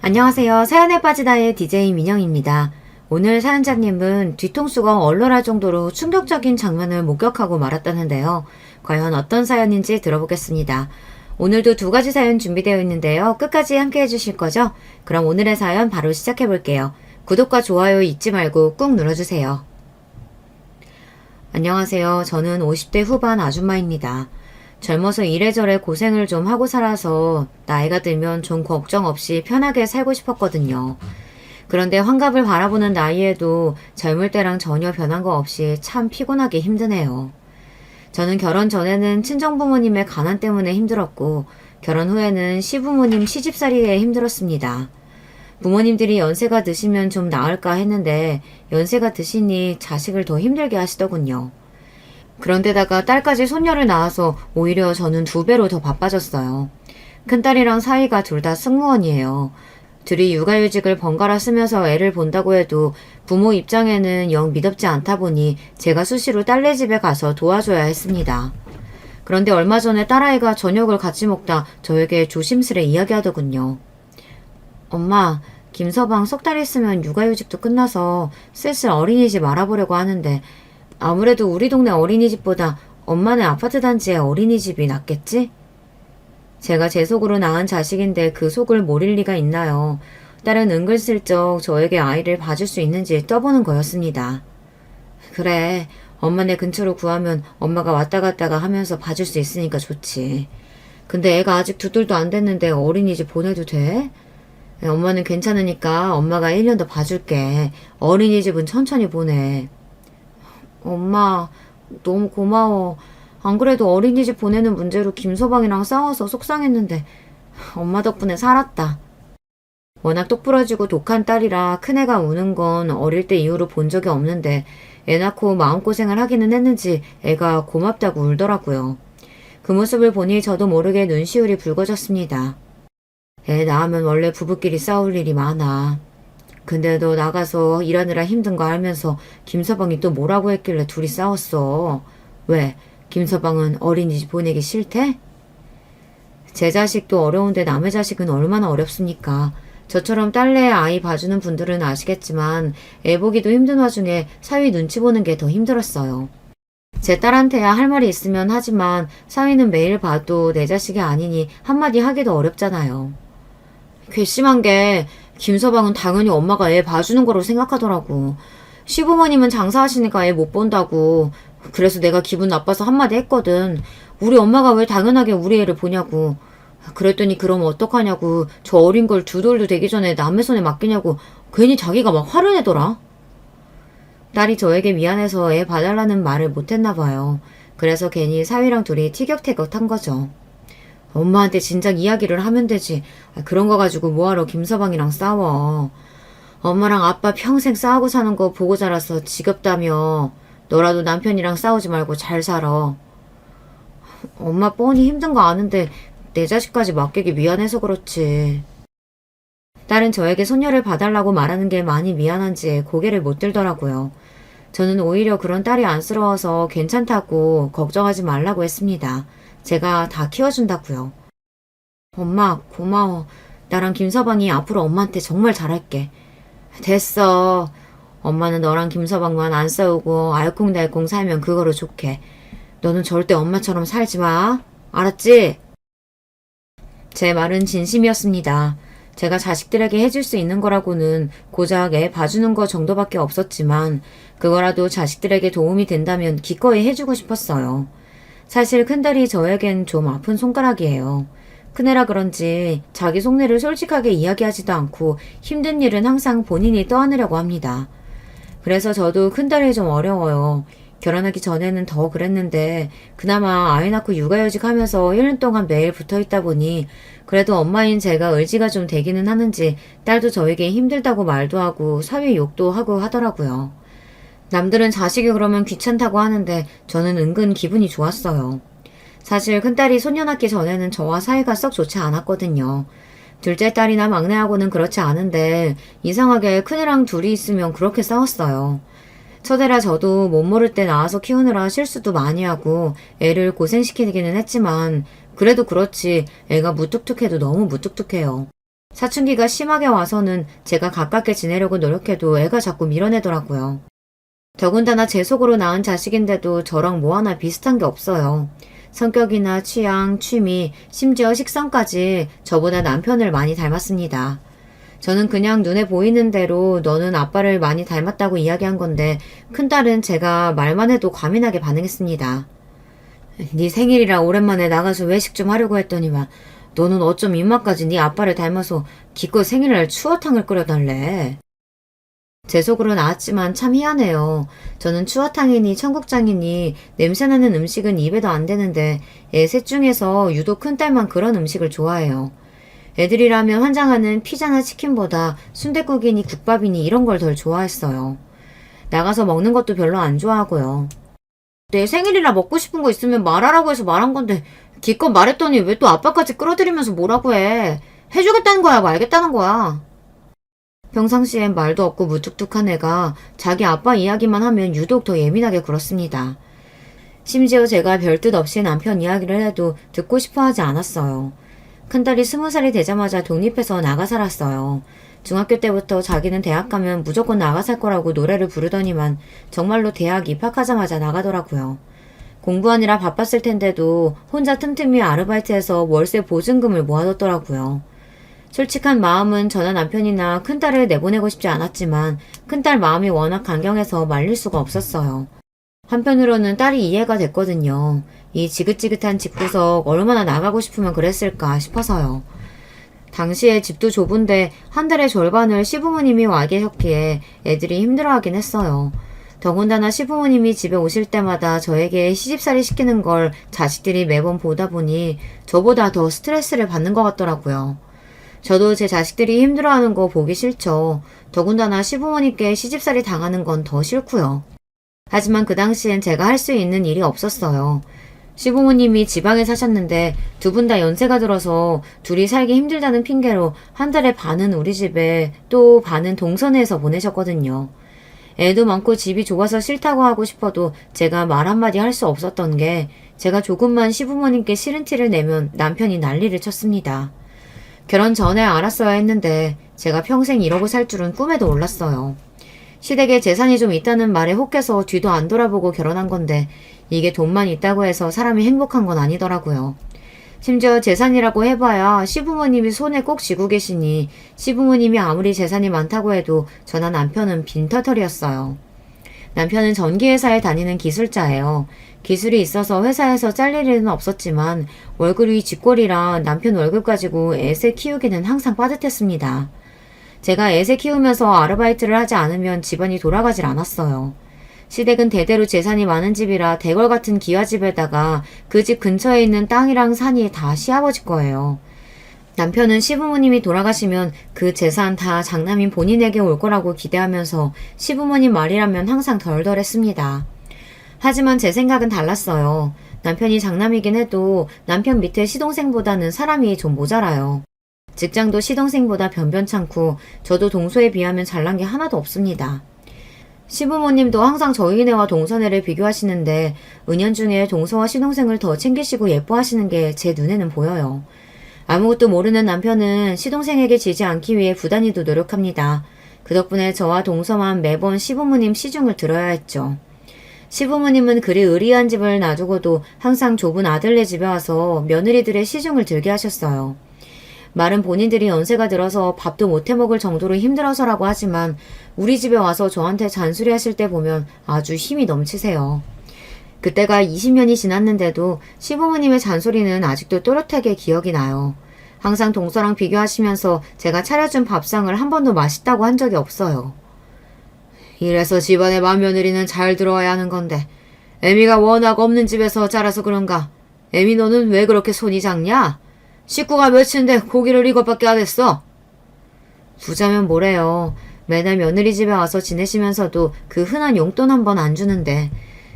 안녕하세요. 사연에 빠지다의 DJ 민영입니다. 오늘 사연자님은 뒤통수가 얼얼할 정도로 충격적인 장면을 목격하고 말았다는데요. 과연 어떤 사연인지 들어보겠습니다. 오늘도 두 가지 사연 준비되어 있는데요. 끝까지 함께 해주실 거죠? 그럼 오늘의 사연 바로 시작해 볼게요. 구독과 좋아요 잊지 말고 꾹 눌러주세요. 안녕하세요. 저는 50대 후반 아줌마입니다. 젊어서 이래저래 고생을 좀 하고 살아서 나이가 들면 좀 걱정 없이 편하게 살고 싶었거든요. 그런데 환갑을 바라보는 나이에도 젊을 때랑 전혀 변한 거 없이 참 피곤하게 힘드네요. 저는 결혼 전에는 친정부모님의 가난 때문에 힘들었고 결혼 후에는 시부모님 시집살이에 힘들었습니다. 부모님들이 연세가 드시면 좀 나을까 했는데 연세가 드시니 자식을 더 힘들게 하시더군요. 그런데다가 딸까지 손녀를 낳아서 오히려 저는 2배로 더 바빠졌어요. 큰딸이랑 사이가 둘 다 승무원이에요. 둘이 육아휴직을 번갈아 쓰면서 애를 본다고 해도 부모 입장에는 영 미덥지 않다 보니 제가 수시로 딸네 집에 가서 도와줘야 했습니다. 그런데 얼마 전에 딸아이가 저녁을 같이 먹다 저에게 조심스레 이야기하더군요. 엄마, 김서방 석 달 있으면 육아휴직도 끝나서 슬슬 어린이집 알아보려고 하는데 아무래도 우리 동네 어린이집보다 엄마네 아파트 단지의 어린이집이 낫겠지? 제가 제 속으로 낳은 자식인데 그 속을 모를 리가 있나요? 딸은 은근슬쩍 저에게 아이를 봐줄 수 있는지 떠보는 거였습니다. 그래, 엄마네 근처로 구하면 엄마가 왔다 갔다가 하면서 봐줄 수 있으니까 좋지. 근데 애가 아직 2돌도 안 됐는데 어린이집 보내도 돼? 엄마는 괜찮으니까 엄마가 1년 더 봐줄게. 어린이집은 천천히 보내. 엄마, 너무 고마워. 안 그래도 어린이집 보내는 문제로 김서방이랑 싸워서 속상했는데 엄마 덕분에 살았다. 워낙 똑부러지고 독한 딸이라 큰애가 우는 건 어릴 때 이후로 본 적이 없는데 애 낳고 마음고생을 하기는 했는지 애가 고맙다고 울더라고요. 그 모습을 보니 저도 모르게 눈시울이 붉어졌습니다. 애 낳으면 원래 부부끼리 싸울 일이 많아. 근데 너 나가서 일하느라 힘든 거 알면서 김서방이 또 뭐라고 했길래 둘이 싸웠어. 왜? 김서방은 어린이집 보내기 싫대? 제 자식도 어려운데 남의 자식은 얼마나 어렵습니까? 저처럼 딸내 아이 봐주는 분들은 아시겠지만 애 보기도 힘든 와중에 사위 눈치 보는 게 더 힘들었어요. 제 딸한테야 할 말이 있으면 하지만 사위는 매일 봐도 내 자식이 아니니 한마디 하기도 어렵잖아요. 괘씸한 게 김서방은 당연히 엄마가 애 봐주는 거로 생각하더라고. 시부모님은 장사하시니까 애 못 본다고. 그래서 내가 기분 나빠서 한마디 했거든. 우리 엄마가 왜 당연하게 우리 애를 보냐고. 그랬더니 그럼 어떡하냐고. 저 어린 걸 2돌도 되기 전에 남의 손에 맡기냐고 괜히 자기가 막 화를 내더라. 딸이 저에게 미안해서 애 봐달라는 말을 못했나 봐요. 그래서 괜히 사위랑 둘이 티격태격한 거죠. 엄마한테 진작 이야기를 하면 되지. 그런 거 가지고 뭐하러 김서방이랑 싸워. 엄마랑 아빠 평생 싸우고 사는 거 보고 자라서 지겹다며. 너라도 남편이랑 싸우지 말고 잘 살아. 엄마 뻔히 힘든 거 아는데 내 자식까지 맡기기 미안해서 그렇지. 딸은 저에게 손녀를 봐달라고 말하는 게 많이 미안한지 고개를 못 들더라고요. 저는 오히려 그런 딸이 안쓰러워서 괜찮다고 걱정하지 말라고 했습니다. 제가 다 키워준다고요. 엄마 고마워. 나랑 김서방이 앞으로 엄마한테 정말 잘할게. 됐어. 엄마는 너랑 김서방만 안 싸우고 알콩달콩 살면 그거로 좋게. 너는 절대 엄마처럼 살지 마. 알았지? 제 말은 진심이었습니다. 제가 자식들에게 해줄 수 있는 거라고는 고작 애 봐주는 거 정도밖에 없었지만 그거라도 자식들에게 도움이 된다면 기꺼이 해주고 싶었어요. 사실 큰딸이 저에겐 좀 아픈 손가락이에요. 큰애라 그런지 자기 속내를 솔직하게 이야기하지도 않고 힘든 일은 항상 본인이 떠안으려고 합니다. 그래서 저도 큰딸이 좀 어려워요. 결혼하기 전에는 더 그랬는데 그나마 아이 낳고 육아휴직 하면서 1년 동안 매일 붙어있다 보니 그래도 엄마인 제가 의지가 좀 되기는 하는지 딸도 저에게 힘들다고 말도 하고 사위 욕도 하고 하더라고요. 남들은 자식이 그러면 귀찮다고 하는데 저는 은근 기분이 좋았어요. 사실 큰딸이 소년 낳기 전에는 저와 사이가 썩 좋지 않았거든요. 둘째 딸이나 막내하고는 그렇지 않은데 이상하게 큰애랑 둘이 있으면 그렇게 싸웠어요. 첫애라 저도 못 모를 때 낳아서 키우느라 실수도 많이 하고 애를 고생시키기는 했지만 그래도 그렇지 애가 무뚝뚝해도 너무 무뚝뚝해요. 사춘기가 심하게 와서는 제가 가깝게 지내려고 노력해도 애가 자꾸 밀어내더라고요. 더군다나 제 속으로 낳은 자식인데도 저랑 뭐 하나 비슷한 게 없어요. 성격이나 취향, 취미, 심지어 식성까지 저보다 남편을 많이 닮았습니다. 저는 그냥 눈에 보이는 대로 너는 아빠를 많이 닮았다고 이야기한 건데 큰딸은 제가 말만 해도 과민하게 반응했습니다. 네 생일이라 오랜만에 나가서 외식 좀 하려고 했더니만 너는 어쩜 입맛까지 네 아빠를 닮아서 기껏 생일날 추어탕을 끓여달래. 제 속으로 나왔지만 참 희한해요. 저는 추어탕이니 청국장이니 냄새나는 음식은 입에도 안 되는데 애 셋 중에서 유독 큰딸만 그런 음식을 좋아해요. 애들이라면 환장하는 피자나 치킨보다 순댓국이니 국밥이니 이런 걸 덜 좋아했어요. 나가서 먹는 것도 별로 안 좋아하고요. 내 생일이라 먹고 싶은 거 있으면 말하라고 해서 말한 건데 기껏 말했더니 왜 또 아빠까지 끌어들이면서 뭐라고 해. 해주겠다는 거야 말겠다는 거야. 평상시엔 말도 없고 무뚝뚝한 애가 자기 아빠 이야기만 하면 유독 더 예민하게 굴었습니다. 심지어 제가 별뜻 없이 남편 이야기를 해도 듣고 싶어 하지 않았어요. 큰딸이 20살이 되자마자 독립해서 나가 살았어요. 중학교 때부터 자기는 대학 가면 무조건 나가 살 거라고 노래를 부르더니만 정말로 대학 입학하자마자 나가더라고요. 공부하느라 바빴을 텐데도 혼자 틈틈이 아르바이트해서 월세 보증금을 모아뒀더라고요. 솔직한 마음은 저나 남편이나 큰딸을 내보내고 싶지 않았지만 큰딸 마음이 워낙 강경해서 말릴 수가 없었어요. 한편으로는 딸이 이해가 됐거든요. 이 지긋지긋한 집구석 얼마나 나가고 싶으면 그랬을까 싶어서요. 당시에 집도 좁은데 한 달의 절반을 시부모님이 와 계셨기에 애들이 힘들어하긴 했어요. 더군다나 시부모님이 집에 오실 때마다 저에게 시집살이 시키는 걸 자식들이 매번 보다 보니 저보다 더 스트레스를 받는 것 같더라고요. 저도 제 자식들이 힘들어하는 거 보기 싫죠. 더군다나 시부모님께 시집살이 당하는 건 더 싫고요. 하지만 그 당시엔 제가 할 수 있는 일이 없었어요. 시부모님이 지방에 사셨는데 두 분 다 연세가 들어서 둘이 살기 힘들다는 핑계로 한 달에 반은 우리 집에 또 반은 동선에서 보내셨거든요. 애도 많고 집이 좁아서 싫다고 하고 싶어도 제가 말 한마디 할 수 없었던 게 제가 조금만 시부모님께 싫은 티를 내면 남편이 난리를 쳤습니다. 결혼 전에 알았어야 했는데 제가 평생 이러고 살 줄은 꿈에도 몰랐어요. 시댁에 재산이 좀 있다는 말에 혹해서 뒤도 안 돌아보고 결혼한 건데 이게 돈만 있다고 해서 사람이 행복한 건 아니더라고요. 심지어 재산이라고 해봐야 시부모님이 손에 꼭 쥐고 계시니 시부모님이 아무리 재산이 많다고 해도 저나 남편은 빈털털이었어요. 남편은 전기회사에 다니는 기술자예요. 기술이 있어서 회사에서 잘릴 일은 없었지만 월급이 쥐꼬리라 남편 월급 가지고 애새 키우기는 항상 빠듯했습니다. 제가 애새 키우면서 아르바이트를 하지 않으면 집안이 돌아가질 않았어요. 시댁은 대대로 재산이 많은 집이라 대궐 같은 기와집에다가 그 집 근처에 있는 땅이랑 산이 다 시아버지 거예요. 남편은 시부모님이 돌아가시면 그 재산 다 장남인 본인에게 올 거라고 기대하면서 시부모님 말이라면 항상 덜덜했습니다. 하지만 제 생각은 달랐어요. 남편이 장남이긴 해도 남편 밑에 시동생보다는 사람이 좀 모자라요. 직장도 시동생보다 변변찮고 저도 동서에 비하면 잘난 게 하나도 없습니다. 시부모님도 항상 저희네와 동서네를 비교하시는데 은연중에 동서와 시동생을 더 챙기시고 예뻐하시는 게 제 눈에는 보여요. 아무것도 모르는 남편은 시동생에게 지지 않기 위해 부단히도 노력합니다. 그 덕분에 저와 동서만 매번 시부모님 시중을 들어야 했죠. 시부모님은 그리 의리한 집을 놔두고도 항상 좁은 아들네 집에 와서 며느리들의 시중을 들게 하셨어요. 말은 본인들이 연세가 들어서 밥도 못 해먹을 정도로 힘들어서라고 하지만 우리 집에 와서 저한테 잔소리 하실 때 보면 아주 힘이 넘치세요. 그때가 20년이 지났는데도 시부모님의 잔소리는 아직도 또렷하게 기억이 나요. 항상 동서랑 비교하시면서 제가 차려준 밥상을 한 번도 맛있다고 한 적이 없어요. 이래서 집안의 맏며느리는 잘 들어와야 하는 건데 애미가 워낙 없는 집에서 자라서 그런가? 애미 너는 왜 그렇게 손이 작냐? 식구가 몇인데 고기를 이것밖에 안 했어? 부자면 뭐래요. 매달 며느리 집에 와서 지내시면서도 그 흔한 용돈 한 번 안 주는데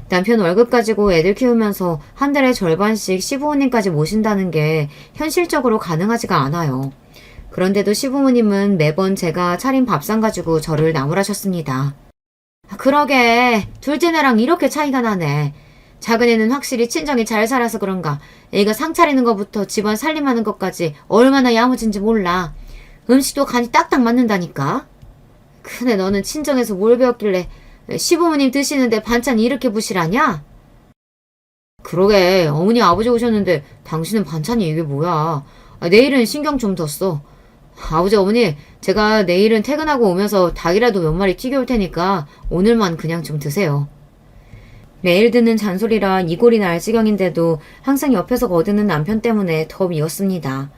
남편 월급 가지고 애들 키우면서 한 달에 절반씩 시부모님까지 모신다는 게 현실적으로 가능하지가 않아요. 그런데도 시부모님은 매번 제가 차린 밥상 가지고 저를 나무라셨습니다. 그러게 둘째네랑 이렇게 차이가 나네. 작은애는 확실히 친정이 잘 살아서 그런가 애가 상 차리는 것부터 집안 살림하는 것까지 얼마나 야무진지 몰라. 음식도 간이 딱딱 맞는다니까. 근데 너는 친정에서 뭘 배웠길래 시부모님 드시는데 반찬이 이렇게 부실하냐? 그러게, 어머니 아버지 오셨는데 당신은 반찬이 이게 뭐야. 내일은 신경 좀 더 써. 아버지 어머니, 제가 내일은 퇴근하고 오면서 닭이라도 몇 마리 튀겨올 테니까 오늘만 그냥 좀 드세요. 매일 듣는 잔소리라 이골이 날 지경인데도 항상 옆에서 거드는 남편 때문에 더 미웠습니다.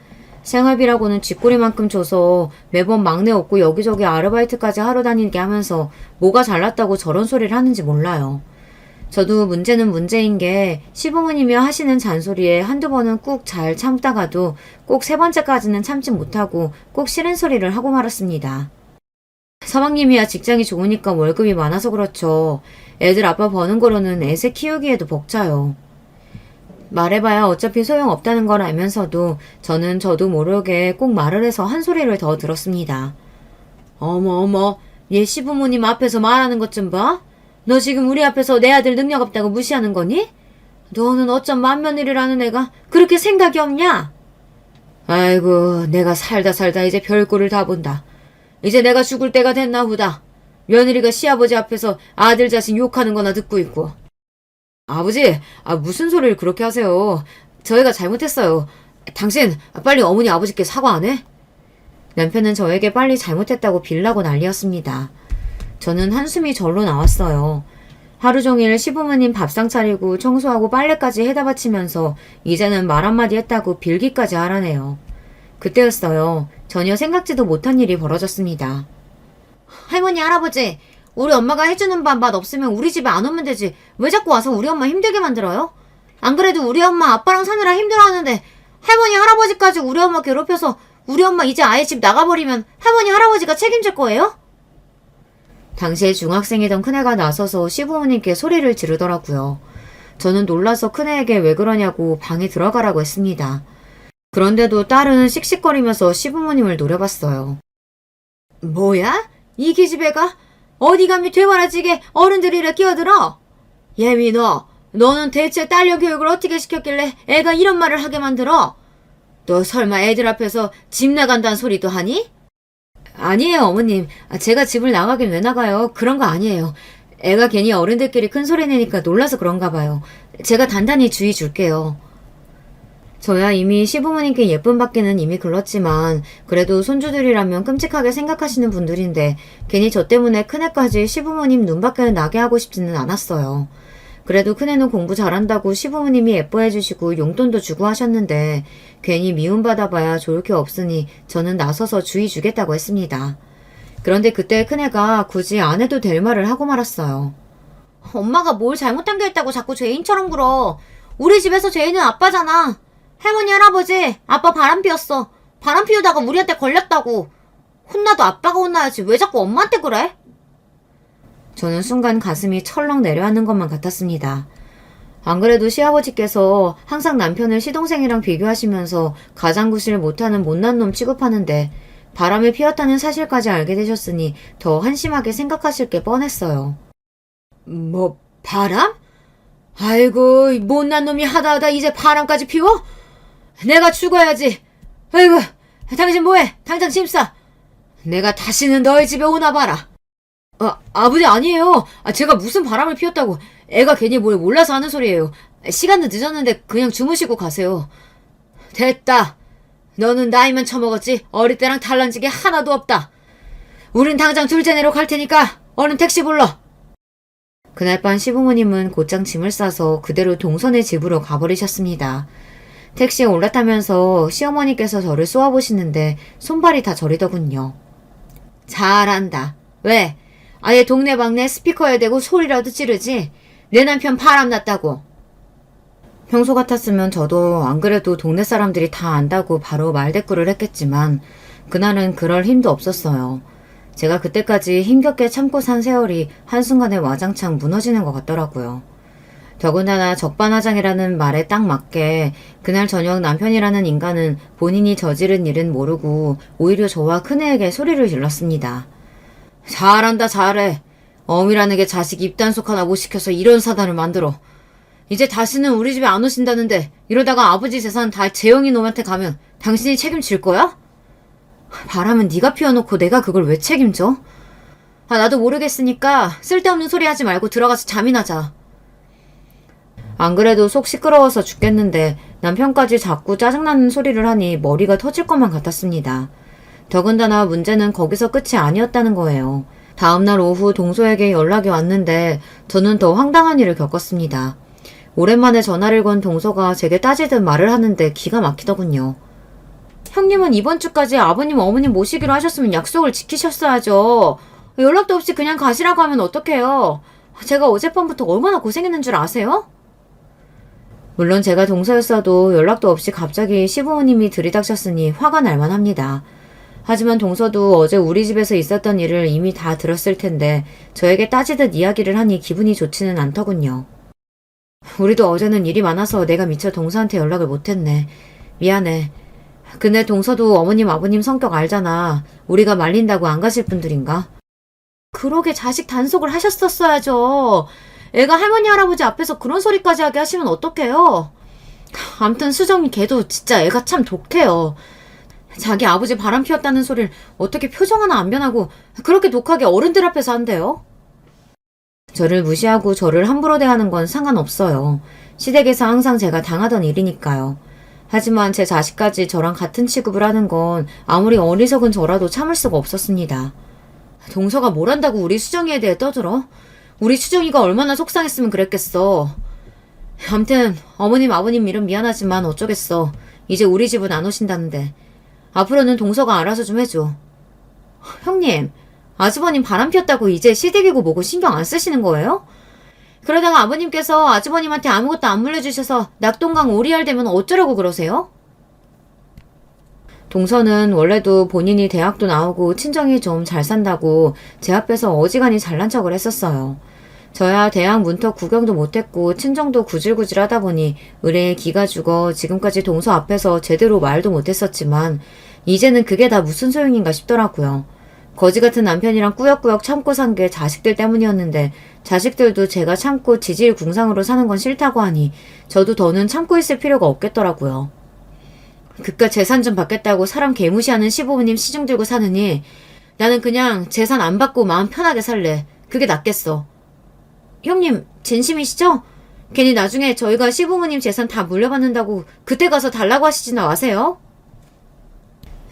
생활비라고는 쥐꼬리만큼 줘서 매번 막내 없고 여기저기 아르바이트까지 하러 다니게 하면서 뭐가 잘났다고 저런 소리를 하는지 몰라요. 저도 문제는 문제인 게 시부모님이 하시는 잔소리에 한두 번은 꾹 잘 참다가도 꼭 세 번째까지는 참지 못하고 꼭 싫은 소리를 하고 말았습니다. 서방님이야 직장이 좋으니까 월급이 많아서 그렇죠. 애들 아빠 버는 거로는 애새 키우기에도 벅차요. 말해봐야 어차피 소용없다는 걸 알면서도 저는 저도 모르게 꼭 말을 해서 한 소리를 더 들었습니다. 어머, 얘 시부모님 앞에서 말하는 것 좀 봐. 너 지금 우리 앞에서 내 아들 능력 없다고 무시하는 거니? 너는 어쩜 맏며느리라는 애가 그렇게 생각이 없냐? 아이고, 내가 살다 이제 별꼴을 다 본다. 이제 내가 죽을 때가 됐나 보다. 며느리가 시아버지 앞에서 아들 자신 욕하는 거나 듣고 있고. 아버지, 무슨 소리를 그렇게 하세요. 저희가 잘못했어요. 당신 빨리 어머니 아버지께 사과 안 해? 남편은 저에게 빨리 잘못했다고 빌라고 난리였습니다. 저는 한숨이 절로 나왔어요. 하루 종일 시부모님 밥상 차리고 청소하고 빨래까지 해다 바치면서 이제는 말 한마디 했다고 빌기까지 하라네요. 그때였어요. 전혀 생각지도 못한 일이 벌어졌습니다. 할머니, 할아버지, 우리 엄마가 해주는 밥 맛 없으면 우리 집에 안 오면 되지. 왜 자꾸 와서 우리 엄마 힘들게 만들어요? 안 그래도 우리 엄마 아빠랑 사느라 힘들어하는데 할머니, 할아버지까지 우리 엄마 괴롭혀서 우리 엄마 이제 아예 집 나가버리면 할머니, 할아버지가 책임질 거예요? 당시에 중학생이던 큰애가 나서서 시부모님께 소리를 지르더라고요. 저는 놀라서 큰애에게 왜 그러냐고 방에 들어가라고 했습니다. 그런데도 딸은 씩씩거리면서 시부모님을 노려봤어요. 뭐야? 이 기집애가? 어디 감히 되바라지게 어른들이라 끼어들어? 예미 너는 대체 딸려 교육을 어떻게 시켰길래 애가 이런 말을 하게 만들어? 너 설마 애들 앞에서 집 나간다는 소리도 하니? 아니에요, 어머님. 제가 집을 나가긴 왜 나가요? 그런 거 아니에요. 애가 괜히 어른들끼리 큰 소리 내니까 놀라서 그런가 봐요. 제가 단단히 주의 줄게요. 저야 이미 시부모님께 예쁨 받기는 이미 글렀지만 그래도 손주들이라면 끔찍하게 생각하시는 분들인데 괜히 저 때문에 큰애까지 시부모님 눈밖에는 나게 하고 싶지는 않았어요. 그래도 큰애는 공부 잘한다고 시부모님이 예뻐해 주시고 용돈도 주고 하셨는데 괜히 미움받아봐야 좋을 게 없으니 저는 나서서 주의 주겠다고 했습니다. 그런데 그때 큰애가 굳이 안 해도 될 말을 하고 말았어요. 엄마가 뭘 잘못한 게 있다고 자꾸 죄인처럼 굴어. 우리 집에서 죄인은 아빠잖아. 할머니, 할아버지, 아빠 바람 피웠어. 바람 피우다가 우리한테 걸렸다고. 혼나도 아빠가 혼나야지 왜 자꾸 엄마한테 그래? 저는 순간 가슴이 철렁 내려앉는 것만 같았습니다. 안 그래도 시아버지께서 항상 남편을 시동생이랑 비교하시면서 가장구실 못하는 못난 놈 취급하는데 바람을 피웠다는 사실까지 알게 되셨으니 더 한심하게 생각하실 게 뻔했어요. 뭐 바람? 아이고, 못난 놈이 하다하다 이제 바람까지 피워? 내가 죽어야지. 아이고, 당신 뭐해? 당장 짐 싸. 내가 다시는 너희 집에 오나 봐라. 아버지 아니에요. 제가 무슨 바람을 피웠다고. 애가 괜히 뭘 몰라서 하는 소리예요. 시간도 늦었는데 그냥 주무시고 가세요. 됐다. 너는 나이만 처먹었지 어릴 때랑 달라진 게 하나도 없다. 우린 당장 둘째 내로 갈 테니까 얼른 택시 불러. 그날 밤 시부모님은 곧장 짐을 싸서 그대로 동선의 집으로 가버리셨습니다. 택시에 올라타면서 시어머니께서 저를 쏘아보시는데 손발이 다 저리더군요. 잘한다. 왜? 아예 동네방네 스피커에 대고 소리라도 지르지? 내 남편 바람났다고. 평소 같았으면 저도 안 그래도 동네 사람들이 다 안다고 바로 말대꾸를 했겠지만 그날은 그럴 힘도 없었어요. 제가 그때까지 힘겹게 참고 산 세월이 한순간에 와장창 무너지는 것 같더라고요. 더군다나 적반하장이라는 말에 딱 맞게 그날 저녁 남편이라는 인간은 본인이 저지른 일은 모르고 오히려 저와 큰애에게 소리를 질렀습니다. 잘한다 잘해. 어미라는 게 자식 입단속 하나 못 시켜서 이런 사단을 만들어. 이제 다시는 우리 집에 안 오신다는데 이러다가 아버지 재산 다 재영이 놈한테 가면 당신이 책임질 거야? 바람은 네가 피워놓고 내가 그걸 왜 책임져? 나도 모르겠으니까 쓸데없는 소리 하지 말고 들어가서 잠이나 자. 안 그래도 속 시끄러워서 죽겠는데 남편까지 자꾸 짜증나는 소리를 하니 머리가 터질 것만 같았습니다. 더군다나 문제는 거기서 끝이 아니었다는 거예요. 다음날 오후 동서에게 연락이 왔는데 저는 더 황당한 일을 겪었습니다. 오랜만에 전화를 건 동서가 제게 따지듯 말을 하는데 기가 막히더군요. 형님은 이번 주까지 아버님 어머님 모시기로 하셨으면 약속을 지키셨어야죠. 연락도 없이 그냥 가시라고 하면 어떡해요. 제가 어젯밤부터 얼마나 고생했는 줄 아세요? 물론 제가 동서였어도 연락도 없이 갑자기 시부모님이 들이닥쳤으니 화가 날 만합니다. 하지만 동서도 어제 우리 집에서 있었던 일을 이미 다 들었을 텐데 저에게 따지듯 이야기를 하니 기분이 좋지는 않더군요. 우리도 어제는 일이 많아서 내가 미처 동서한테 연락을 못했네. 미안해. 근데 동서도 어머님 아버님 성격 알잖아. 우리가 말린다고 안 가실 분들인가? 그러게 자식 단속을 하셨었어야죠. 애가 할머니 할아버지 앞에서 그런 소리까지 하게 하시면 어떡해요? 암튼 수정이 걔도 진짜 애가 참 독해요. 자기 아버지 바람 피웠다는 소리를 어떻게 표정 하나 안 변하고 그렇게 독하게 어른들 앞에서 한대요? 저를 무시하고 저를 함부로 대하는 건 상관없어요. 시댁에서 항상 제가 당하던 일이니까요. 하지만 제 자식까지 저랑 같은 취급을 하는 건 아무리 어리석은 저라도 참을 수가 없었습니다. 동서가 뭘 한다고 우리 수정이에 대해 떠들어? 우리 수정이가 얼마나 속상했으면 그랬겠어. 암튼 어머님 아버님 일은 미안하지만 어쩌겠어. 이제 우리 집은 안 오신다는데. 앞으로는 동서가 알아서 좀 해줘. 형님, 아주버님 바람 피웠다고 이제 시댁이고 뭐고 신경 안 쓰시는 거예요? 그러다가 아버님께서 아주버님한테 아무것도 안 물려주셔서 낙동강 오리알 되면 어쩌라고 그러세요? 동서는 원래도 본인이 대학도 나오고 친정이 좀 잘 산다고 제 앞에서 어지간히 잘난 척을 했었어요. 저야 대학 문턱 구경도 못했고 친정도 구질구질 하다 보니 의뢰에 기가 죽어 지금까지 동서 앞에서 제대로 말도 못했었지만 이제는 그게 다 무슨 소용인가 싶더라고요. 거지 같은 남편이랑 꾸역꾸역 참고 산 게 자식들 때문이었는데 자식들도 제가 참고 지질궁상으로 사는 건 싫다고 하니 저도 더는 참고 있을 필요가 없겠더라고요. 그깟 재산 좀 받겠다고 사람 개무시하는 시부모님 시중 들고 사느니 나는 그냥 재산 안 받고 마음 편하게 살래. 그게 낫겠어. 형님 진심이시죠? 괜히 나중에 저희가 시부모님 재산 다 물려받는다고 그때 가서 달라고 하시지나 마세요.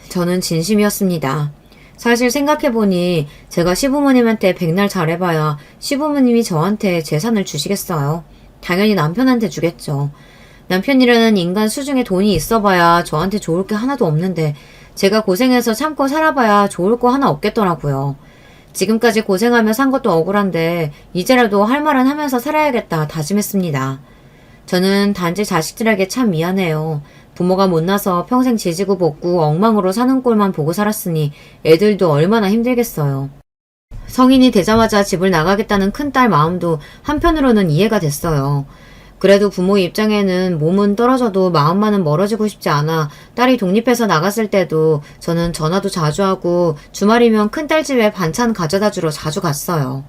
저는 진심이었습니다. 사실 생각해보니 제가 시부모님한테 백날 잘해봐야 시부모님이 저한테 재산을 주시겠어요. 당연히 남편한테 주겠죠. 남편이라는 인간 수중에 돈이 있어봐야 저한테 좋을 게 하나도 없는데 제가 고생해서 참고 살아봐야 좋을 거 하나 없겠더라고요. 지금까지 고생하며 산 것도 억울한데 이제라도 할 말은 하면서 살아야겠다 다짐했습니다. 저는 단지 자식들에게 참 미안해요. 부모가 못나서 평생 지지고 볶고 엉망으로 사는 꼴만 보고 살았으니 애들도 얼마나 힘들겠어요. 성인이 되자마자 집을 나가겠다는 큰딸 마음도 한편으로는 이해가 됐어요. 그래도 부모 입장에는 몸은 떨어져도 마음만은 멀어지고 싶지 않아 딸이 독립해서 나갔을 때도 저는 전화도 자주 하고 주말이면 큰딸 집에 반찬 가져다 주러 자주 갔어요.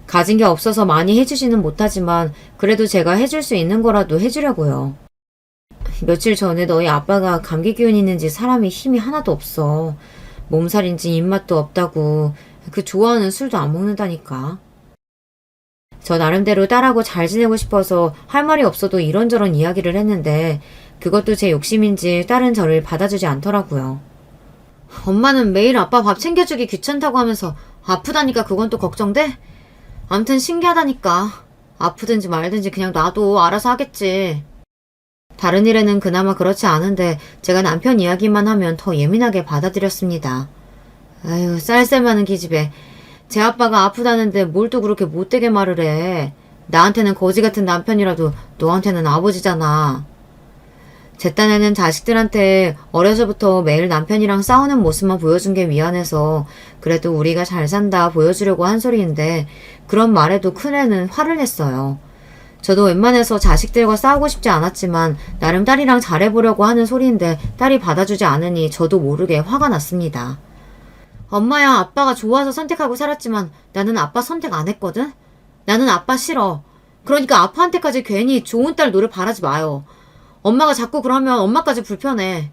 가진 게 없어서 많이 해주지는 못하지만 그래도 제가 해줄 수 있는 거라도 해주려고요. 며칠 전에 너희 아빠가 감기 기운 있는지 사람이 힘이 하나도 없어. 몸살인지 입맛도 없다고. 그 좋아하는 술도 안 먹는다니까. 저 나름대로 딸하고 잘 지내고 싶어서 할 말이 없어도 이런저런 이야기를 했는데 그것도 제 욕심인지 딸은 저를 받아주지 않더라고요. 엄마는 매일 아빠 밥 챙겨주기 귀찮다고 하면서 아프다니까 그건 또 걱정돼? 암튼 신기하다니까. 아프든지 말든지 그냥 놔도 알아서 하겠지. 다른 일에는 그나마 그렇지 않은데 제가 남편 이야기만 하면 더 예민하게 받아들였습니다. 아유 쌀쌀하는 기집애. 제 아빠가 아프다는데 뭘 또 그렇게 못되게 말을 해. 나한테는 거지 같은 남편이라도 너한테는 아버지잖아. 제 딴에는 자식들한테 어려서부터 매일 남편이랑 싸우는 모습만 보여준 게 미안해서 그래도 우리가 잘 산다 보여주려고 한 소리인데 그런 말에도 큰애는 화를 냈어요. 저도 웬만해서 자식들과 싸우고 싶지 않았지만 나름 딸이랑 잘해보려고 하는 소리인데 딸이 받아주지 않으니 저도 모르게 화가 났습니다. 엄마야 아빠가 좋아서 선택하고 살았지만 나는 아빠 선택 안 했거든? 나는 아빠 싫어. 그러니까 아빠한테까지 괜히 좋은 딸 노를 바라지 마요. 엄마가 자꾸 그러면 엄마까지 불편해.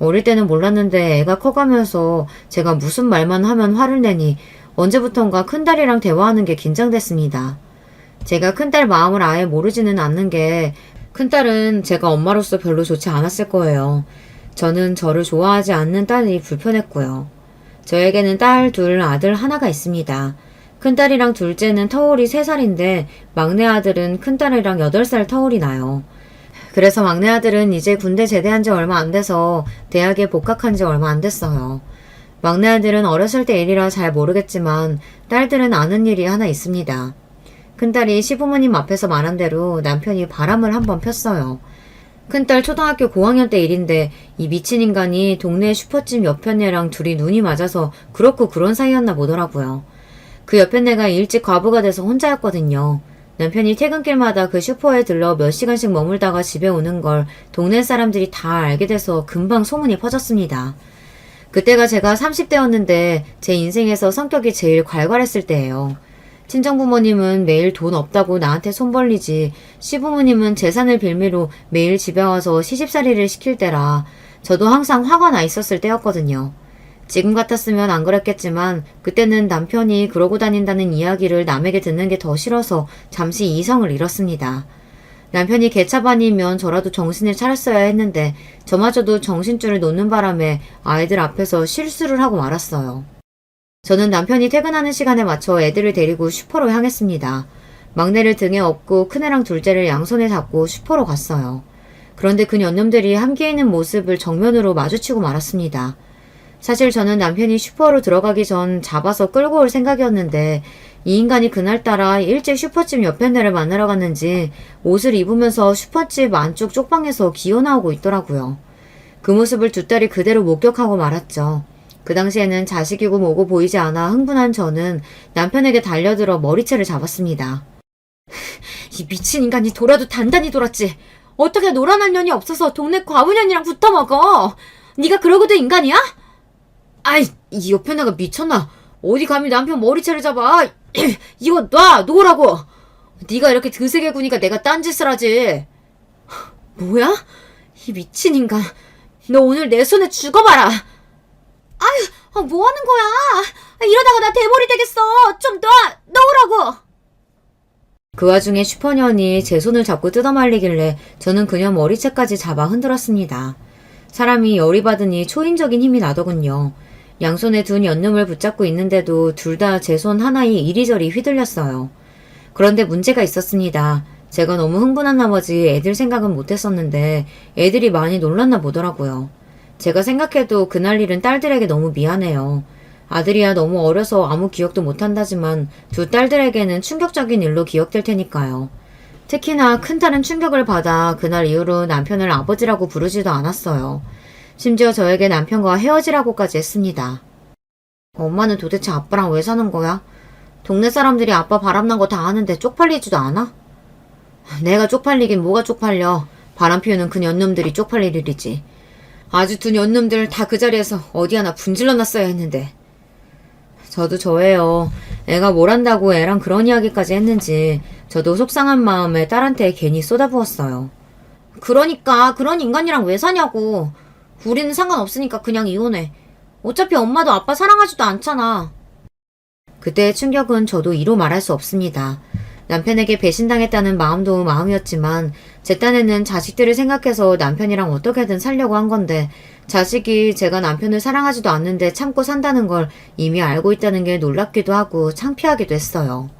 어릴 때는 몰랐는데 애가 커가면서 제가 무슨 말만 하면 화를 내니 언제부턴가 큰딸이랑 대화하는 게 긴장됐습니다. 제가 큰딸 마음을 아예 모르지는 않는 게 큰딸은 제가 엄마로서 별로 좋지 않았을 거예요. 저는 저를 좋아하지 않는 딸이 불편했고요. 저에게는 딸 둘, 아들 하나가 있습니다. 큰딸이랑 둘째는 터울이 3살인데 막내 아들은 큰딸이랑 8살 터울이 나요. 그래서 막내 아들은 이제 군대 제대한 지 얼마 안 돼서 대학에 복학한 지 얼마 안 됐어요. 막내 아들은 어렸을 때 일이라 잘 모르겠지만 딸들은 아는 일이 하나 있습니다. 큰딸이 시부모님 앞에서 말한 대로 남편이 바람을 한번 폈어요. 큰딸 초등학교 고학년 때 일인데 이 미친 인간이 동네 슈퍼집 옆편네랑 둘이 눈이 맞아서 그렇고 그런 사이였나 보더라고요. 그 옆편네가 일찍 과부가 돼서 혼자였거든요. 남편이 퇴근길마다 그 슈퍼에 들러 몇 시간씩 머물다가 집에 오는 걸 동네 사람들이 다 알게 돼서 금방 소문이 퍼졌습니다. 그때가 제가 30대였는데 제 인생에서 성격이 제일 괄괄했을 때예요. 친정부모님은 매일 돈 없다고 나한테 손 벌리지 시부모님은 재산을 빌미로 매일 집에 와서 시집살이를 시킬 때라 저도 항상 화가 나 있었을 때였거든요. 지금 같았으면 안 그랬겠지만 그때는 남편이 그러고 다닌다는 이야기를 남에게 듣는 게 더 싫어서 잠시 이성을 잃었습니다. 남편이 개차반이면 저라도 정신을 차렸어야 했는데 저마저도 정신줄을 놓는 바람에 아이들 앞에서 실수를 하고 말았어요. 저는 남편이 퇴근하는 시간에 맞춰 애들을 데리고 슈퍼로 향했습니다. 막내를 등에 업고 큰애랑 둘째를 양손에 잡고 슈퍼로 갔어요. 그런데 그 년놈들이 함께 있는 모습을 정면으로 마주치고 말았습니다. 사실 저는 남편이 슈퍼로 들어가기 전 잡아서 끌고 올 생각이었는데 이 인간이 그날따라 일찍 슈퍼집 옆편네를 만나러 갔는지 옷을 입으면서 슈퍼집 안쪽 쪽방에서 기어나오고 있더라고요. 그 모습을 두 딸이 그대로 목격하고 말았죠. 그 당시에는 자식이고 뭐고 보이지 않아 흥분한 저는 남편에게 달려들어 머리채를 잡았습니다. 이 미친 인간이 돌아도 단단히 돌았지. 어떻게 노란한 년이 없어서 동네 과부년이랑 붙어먹어. 네가 그러고도 인간이야? 아이, 이 옆편애가 미쳤나? 어디 감히 남편 머리채를 잡아? 이거 놓으라고! 네가 이렇게 드세게 구니까 내가 딴짓을 하지. 뭐야? 이 미친 인간. 너 오늘 내 손에 죽어봐라. 아유, 뭐 하는 거야? 이러다가 나 대머리 되겠어. 좀 놓으라고. 그 와중에 슈퍼년이 제 손을 잡고 뜯어말리길래 저는 그녀 머리채까지 잡아 흔들었습니다. 사람이 열이 받으니 초인적인 힘이 나더군요. 양손에 둔 연놈을 붙잡고 있는데도 둘 다 제 손 하나에 이리저리 휘둘렸어요. 그런데 문제가 있었습니다. 제가 너무 흥분한 나머지 애들 생각은 못했었는데 애들이 많이 놀랐나 보더라고요. 제가 생각해도 그날 일은 딸들에게 너무 미안해요. 아들이야 너무 어려서 아무 기억도 못한다지만 두 딸들에게는 충격적인 일로 기억될 테니까요. 특히나 큰딸은 충격을 받아 그날 이후로 남편을 아버지라고 부르지도 않았어요. 심지어 저에게 남편과 헤어지라고까지 했습니다. 엄마는 도대체 아빠랑 왜 사는 거야? 동네 사람들이 아빠 바람난 거 다 아는데 쪽팔리지도 않아? 내가 쪽팔리긴 뭐가 쪽팔려. 바람 피우는 그 년놈들이 쪽팔릴 일이지. 아주 두 년놈들 다 그 자리에서 어디 하나 분질러 놨어야 했는데. 저도 저예요. 애가 뭘 한다고 애랑 그런 이야기까지 했는지 저도 속상한 마음에 딸한테 괜히 쏟아부었어요. 그러니까 그런 인간이랑 왜 사냐고. 우리는 상관없으니까 그냥 이혼해. 어차피 엄마도 아빠 사랑하지도 않잖아. 그때의 충격은 저도 이루 말할 수 없습니다. 남편에게 배신당했다는 마음도 마음이었지만 제 딴에는 자식들을 생각해서 남편이랑 어떻게든 살려고 한 건데 자식이 제가 남편을 사랑하지도 않는데 참고 산다는 걸 이미 알고 있다는 게 놀랍기도 하고 창피하기도 했어요.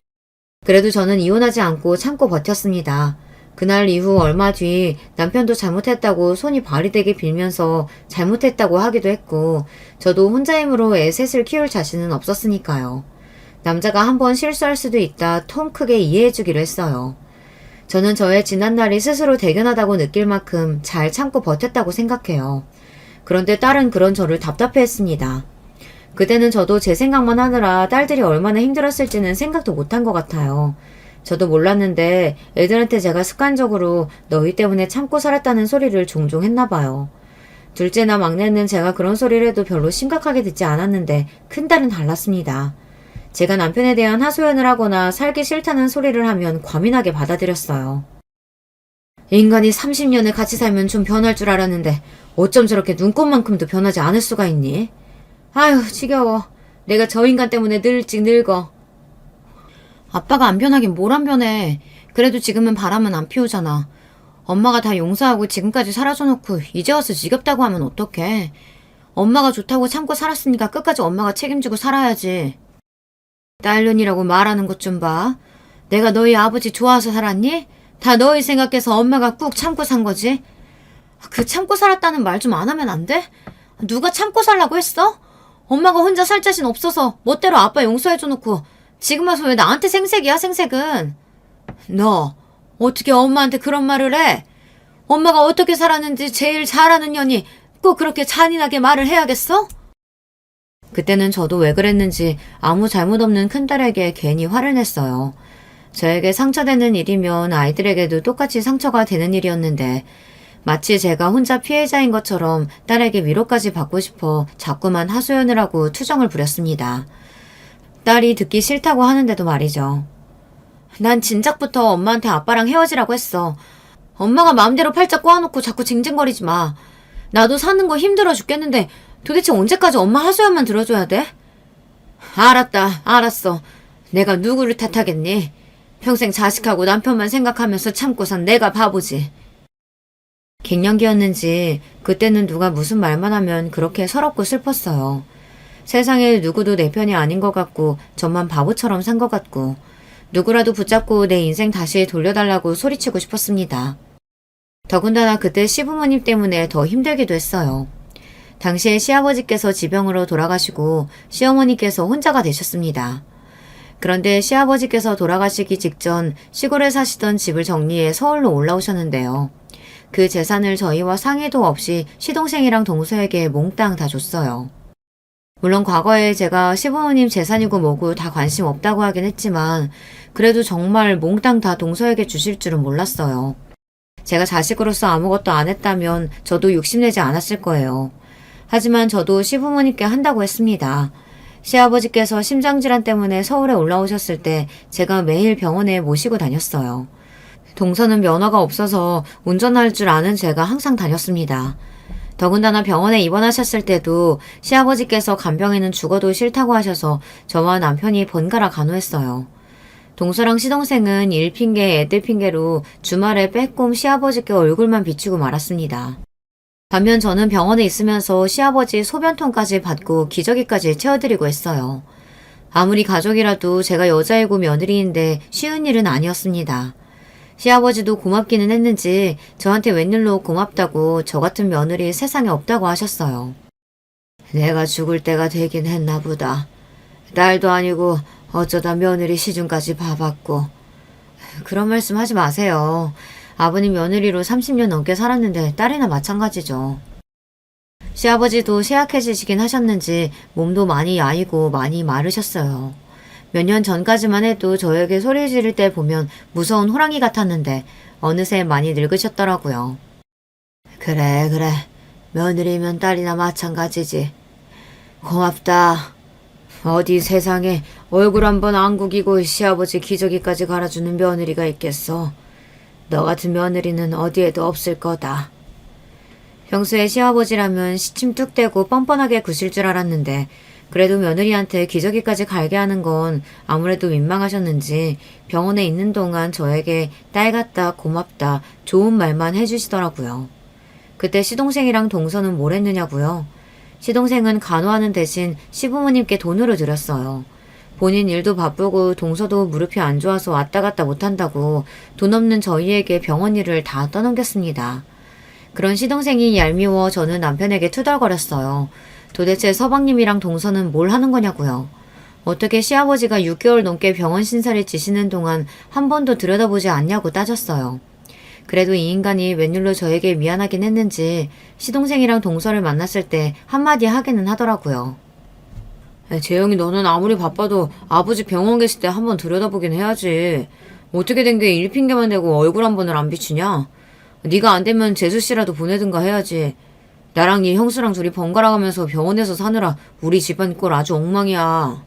그래도 저는 이혼하지 않고 참고 버텼습니다. 그날 이후 얼마 뒤 남편도 잘못했다고 손이 발이 되게 빌면서 잘못했다고 하기도 했고 저도 혼자 힘으로 애 셋을 키울 자신은 없었으니까요. 남자가 한번 실수할 수도 있다 통 크게 이해해주기로 했어요. 저는 저의 지난날이 스스로 대견하다고 느낄 만큼 잘 참고 버텼다고 생각해요. 그런데 딸은 그런 저를 답답해했습니다. 그때는 저도 제 생각만 하느라 딸들이 얼마나 힘들었을지는 생각도 못한 것 같아요. 저도 몰랐는데 애들한테 제가 습관적으로 너희 때문에 참고 살았다는 소리를 종종 했나 봐요. 둘째나 막내는 제가 그런 소리를 해도 별로 심각하게 듣지 않았는데 큰딸은 달랐습니다. 제가 남편에 대한 하소연을 하거나 살기 싫다는 소리를 하면 과민하게 받아들였어요. 인간이 30년을 같이 살면 좀 변할 줄 알았는데 어쩜 저렇게 눈꽃만큼도 변하지 않을 수가 있니? 아휴, 지겨워. 내가 저 인간 때문에 늙지 늙어. 아빠가 안 변하긴 뭘 안 변해. 그래도 지금은 바람은 안 피우잖아. 엄마가 다 용서하고 지금까지 살아줘놓고 이제 와서 지겹다고 하면 어떡해. 엄마가 좋다고 참고 살았으니까 끝까지 엄마가 책임지고 살아야지. 딸년이라고 말하는 것 좀 봐. 내가 너희 아버지 좋아서 살았니? 다 너희 생각해서 엄마가 꾹 참고 산 거지. 그 참고 살았다는 말 좀 안 하면 안 돼? 누가 참고 살라고 했어? 엄마가 혼자 살 자신 없어서 멋대로 아빠 용서해줘놓고 지금 와서 왜 나한테 생색이야, 생색은. 너 어떻게 엄마한테 그런 말을 해? 엄마가 어떻게 살았는지 제일 잘 아는 년이 꼭 그렇게 잔인하게 말을 해야겠어? 그때는 저도 왜 그랬는지 아무 잘못 없는 큰딸에게 괜히 화를 냈어요. 저에게 상처되는 일이면 아이들에게도 똑같이 상처가 되는 일이었는데 마치 제가 혼자 피해자인 것처럼 딸에게 위로까지 받고 싶어 자꾸만 하소연을 하고 투정을 부렸습니다. 딸이 듣기 싫다고 하는데도 말이죠. 난 진작부터 엄마한테 아빠랑 헤어지라고 했어. 엄마가 마음대로 팔자 꼬아놓고 자꾸 징징거리지 마. 나도 사는 거 힘들어 죽겠는데 도대체 언제까지 엄마 하소연만 들어줘야 돼? 알았다, 알았어. 내가 누구를 탓하겠니? 평생 자식하고 남편만 생각하면서 참고 산 내가 바보지. 갱년기였는지 그때는 누가 무슨 말만 하면 그렇게 서럽고 슬펐어요. 세상에 누구도 내 편이 아닌 것 같고 저만 바보처럼 산 것 같고 누구라도 붙잡고 내 인생 다시 돌려달라고 소리치고 싶었습니다. 더군다나 그때 시부모님 때문에 더 힘들기도 했어요. 당시에 시아버지께서 지병으로 돌아가시고 시어머니께서 혼자가 되셨습니다. 그런데 시아버지께서 돌아가시기 직전 시골에 사시던 집을 정리해 서울로 올라오셨는데요. 그 재산을 저희와 상의도 없이 시동생이랑 동서에게 몽땅 다 줬어요. 물론 과거에 제가 시부모님 재산이고 뭐고 다 관심 없다고 하긴 했지만 그래도 정말 몽땅 다 동서에게 주실 줄은 몰랐어요. 제가 자식으로서 아무것도 안 했다면 저도 욕심내지 않았을 거예요. 하지만 저도 시부모님께 한다고 했습니다. 시아버지께서 심장질환 때문에 서울에 올라오셨을 때 제가 매일 병원에 모시고 다녔어요. 동서는 면허가 없어서 운전할 줄 아는 제가 항상 다녔습니다. 더군다나 병원에 입원하셨을 때도 시아버지께서 간병인은 죽어도 싫다고 하셔서 저와 남편이 번갈아 간호했어요. 동서랑 시동생은 일 핑계, 애들 핑계로 주말에 빼꼼 시아버지께 얼굴만 비추고 말았습니다. 반면 저는 병원에 있으면서 시아버지 소변통까지 받고 기저귀까지 채워드리고 했어요. 아무리 가족이라도 제가 여자이고 며느리인데 쉬운 일은 아니었습니다. 시아버지도 고맙기는 했는지 저한테 웬일로 고맙다고 저 같은 며느리 세상에 없다고 하셨어요. 내가 죽을 때가 되긴 했나 보다. 딸도 아니고 어쩌다 며느리 시중까지 봐봤고. 그런 말씀 하지 마세요. 아버님 며느리로 30년 넘게 살았는데 딸이나 마찬가지죠. 시아버지도 쇠약해지시긴 하셨는지 몸도 많이 야이고 많이 마르셨어요. 몇 년 전까지만 해도 저에게 소리 지를 때 보면 무서운 호랑이 같았는데 어느새 많이 늙으셨더라고요. 그래. 며느리면 딸이나 마찬가지지. 고맙다. 어디 세상에 얼굴 한번 안 구기고 시아버지 기저귀까지 갈아주는 며느리가 있겠어. 너 같은 며느리는 어디에도 없을 거다. 평소에 시아버지라면 시침 뚝 떼고 뻔뻔하게 구실 줄 알았는데 그래도 며느리한테 기저귀까지 갈게 하는 건 아무래도 민망하셨는지 병원에 있는 동안 저에게 딸 같다, 고맙다, 좋은 말만 해주시더라고요. 그때 시동생이랑 동서는 뭘 했느냐고요? 시동생은 간호하는 대신 시부모님께 돈으로 드렸어요. 본인 일도 바쁘고 동서도 무릎이 안 좋아서 왔다 갔다 못한다고 돈 없는 저희에게 병원 일을 다 떠넘겼습니다. 그런 시동생이 얄미워 저는 남편에게 투덜거렸어요. 도대체 서방님이랑 동서는 뭘 하는 거냐고요. 어떻게 시아버지가 6개월 넘게 병원 신사를 지시는 동안 한 번도 들여다보지 않냐고 따졌어요. 그래도 이 인간이 웬일로 저에게 미안하긴 했는지 시동생이랑 동서를 만났을 때 한마디 하기는 하더라고요. 재영이 너는 아무리 바빠도 아버지 병원 계실 때 한번 들여다보긴 해야지. 어떻게 된 게 일 핑계만 대고 얼굴 한 번을 안 비추냐? 네가 안 되면 재수씨라도 보내든가 해야지. 나랑 네 형수랑 둘이 번갈아 가면서 병원에서 사느라 우리 집안 꼴 아주 엉망이야.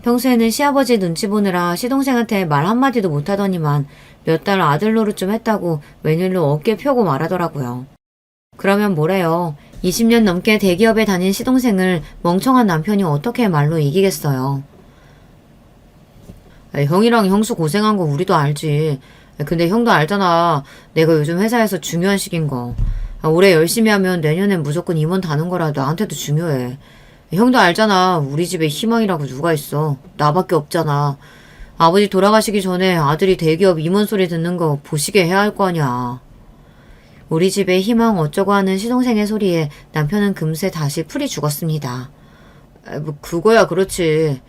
평소에는 시아버지 눈치 보느라 시동생한테 말 한마디도 못하더니만 몇 달 아들 노릇 좀 했다고 웬일로 어깨 펴고 말하더라고요. 그러면 뭐래요. 20년 넘게 대기업에 다닌 시동생을 멍청한 남편이 어떻게 말로 이기겠어요. 형이랑 형수 고생한 거 우리도 알지. 근데 형도 알잖아. 내가 요즘 회사에서 중요한 시기인 거. 올해 열심히 하면 내년엔 무조건 임원 다는 거라 나한테도 중요해. 형도 알잖아. 우리 집에 희망이라고 누가 있어. 나밖에 없잖아. 아버지 돌아가시기 전에 아들이 대기업 임원 소리 듣는 거 보시게 해야 할 거 아니야. 우리 집에 희망 어쩌고 하는 시동생의 소리에 남편은 금세 다시 풀이 죽었습니다. 뭐 그거야 그렇지.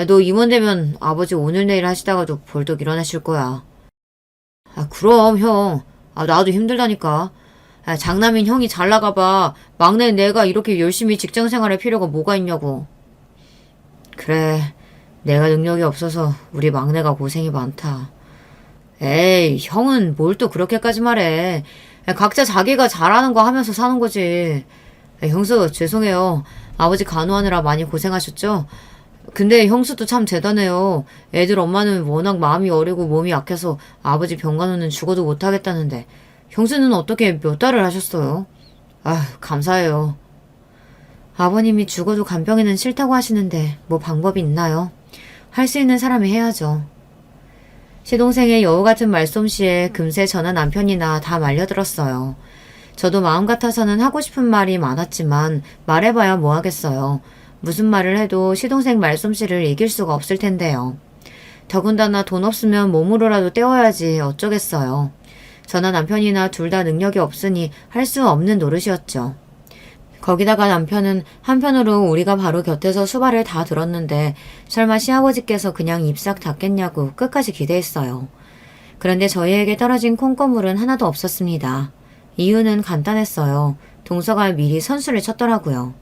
너 임원 되면 아버지 오늘 내일 하시다가도 벌떡 일어나실 거야. 그럼 형. 나도 힘들다니까. 장남인 형이 잘 나가봐. 막내인 내가 이렇게 열심히 직장 생활할 필요가 뭐가 있냐고. 그래. 내가 능력이 없어서 우리 막내가 고생이 많다. 에이, 형은 뭘 또 그렇게까지 말해. 각자 자기가 잘하는 거 하면서 사는 거지. 형수, 죄송해요. 아버지 간호하느라 많이 고생하셨죠? 근데 형수도 참 대단해요. 애들 엄마는 워낙 마음이 어리고 몸이 약해서 아버지 병간호는 죽어도 못하겠다는데 형수는 어떻게 몇 달을 하셨어요? 감사해요. 아버님이 죽어도 간병인은 싫다고 하시는데 뭐 방법이 있나요? 할 수 있는 사람이 해야죠. 시동생의 여우 같은 말솜씨에 금세 저나 남편이나 다 말려들었어요. 저도 마음 같아서는 하고 싶은 말이 많았지만 말해봐야 뭐 하겠어요. 무슨 말을 해도 시동생 말솜씨를 이길 수가 없을 텐데요. 더군다나 돈 없으면 몸으로라도 때워야지 어쩌겠어요. 저나 남편이나 둘 다 능력이 없으니 할 수 없는 노릇이었죠. 거기다가 남편은 한편으로 우리가 바로 곁에서 수발을 다 들었는데 설마 시아버지께서 그냥 입 싹 닫겠냐고 끝까지 기대했어요. 그런데 저희에게 떨어진 콩고물은 하나도 없었습니다. 이유는 간단했어요. 동서가 미리 선수를 쳤더라고요.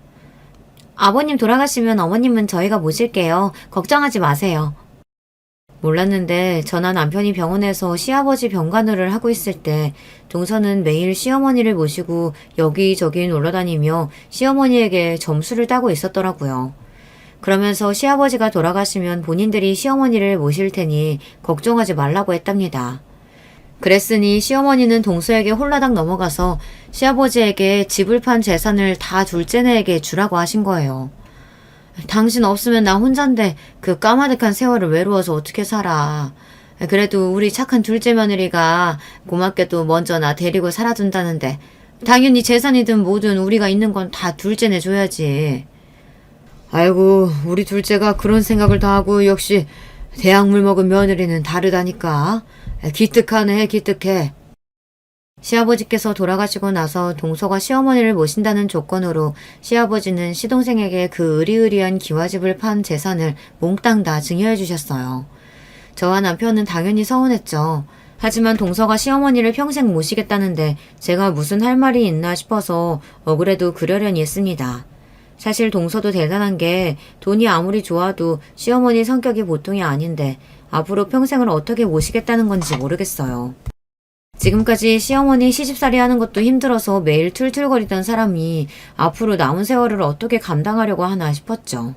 아버님 돌아가시면 어머님은 저희가 모실게요. 걱정하지 마세요. 몰랐는데 저나 남편이 병원에서 시아버지 병간호를 하고 있을 때 동서는 매일 시어머니를 모시고 여기저기 놀러다니며 시어머니에게 점수를 따고 있었더라고요. 그러면서 시아버지가 돌아가시면 본인들이 시어머니를 모실 테니 걱정하지 말라고 했답니다. 그랬으니 시어머니는 동서에게 홀라당 넘어가서 시아버지에게 집을 판 재산을 다 둘째네에게 주라고 하신 거예요. 당신 없으면 나 혼잔데 그 까마득한 세월을 외로워서 어떻게 살아. 그래도 우리 착한 둘째 며느리가 고맙게도 먼저 나 데리고 살아준다는데 당연히 재산이든 뭐든 우리가 있는 건 다 둘째네 줘야지. 아이고 우리 둘째가 그런 생각을 다 하고 역시 대학물 먹은 며느리는 다르다니까. 기특하네 기특해. 시아버지께서 돌아가시고 나서 동서가 시어머니를 모신다는 조건으로 시아버지는 시동생에게 그 으리으리한 기와집을 판 재산을 몽땅 다 증여해 주셨어요. 저와 남편은 당연히 서운했죠. 하지만 동서가 시어머니를 평생 모시겠다는데 제가 무슨 할 말이 있나 싶어서 억울해도 그러려니 했습니다. 사실 동서도 대단한 게 돈이 아무리 좋아도 시어머니 성격이 보통이 아닌데 앞으로 평생을 어떻게 모시겠다는 건지 모르겠어요. 지금까지 시어머니 시집살이 하는 것도 힘들어서 매일 툴툴거리던 사람이 앞으로 남은 세월을 어떻게 감당하려고 하나 싶었죠.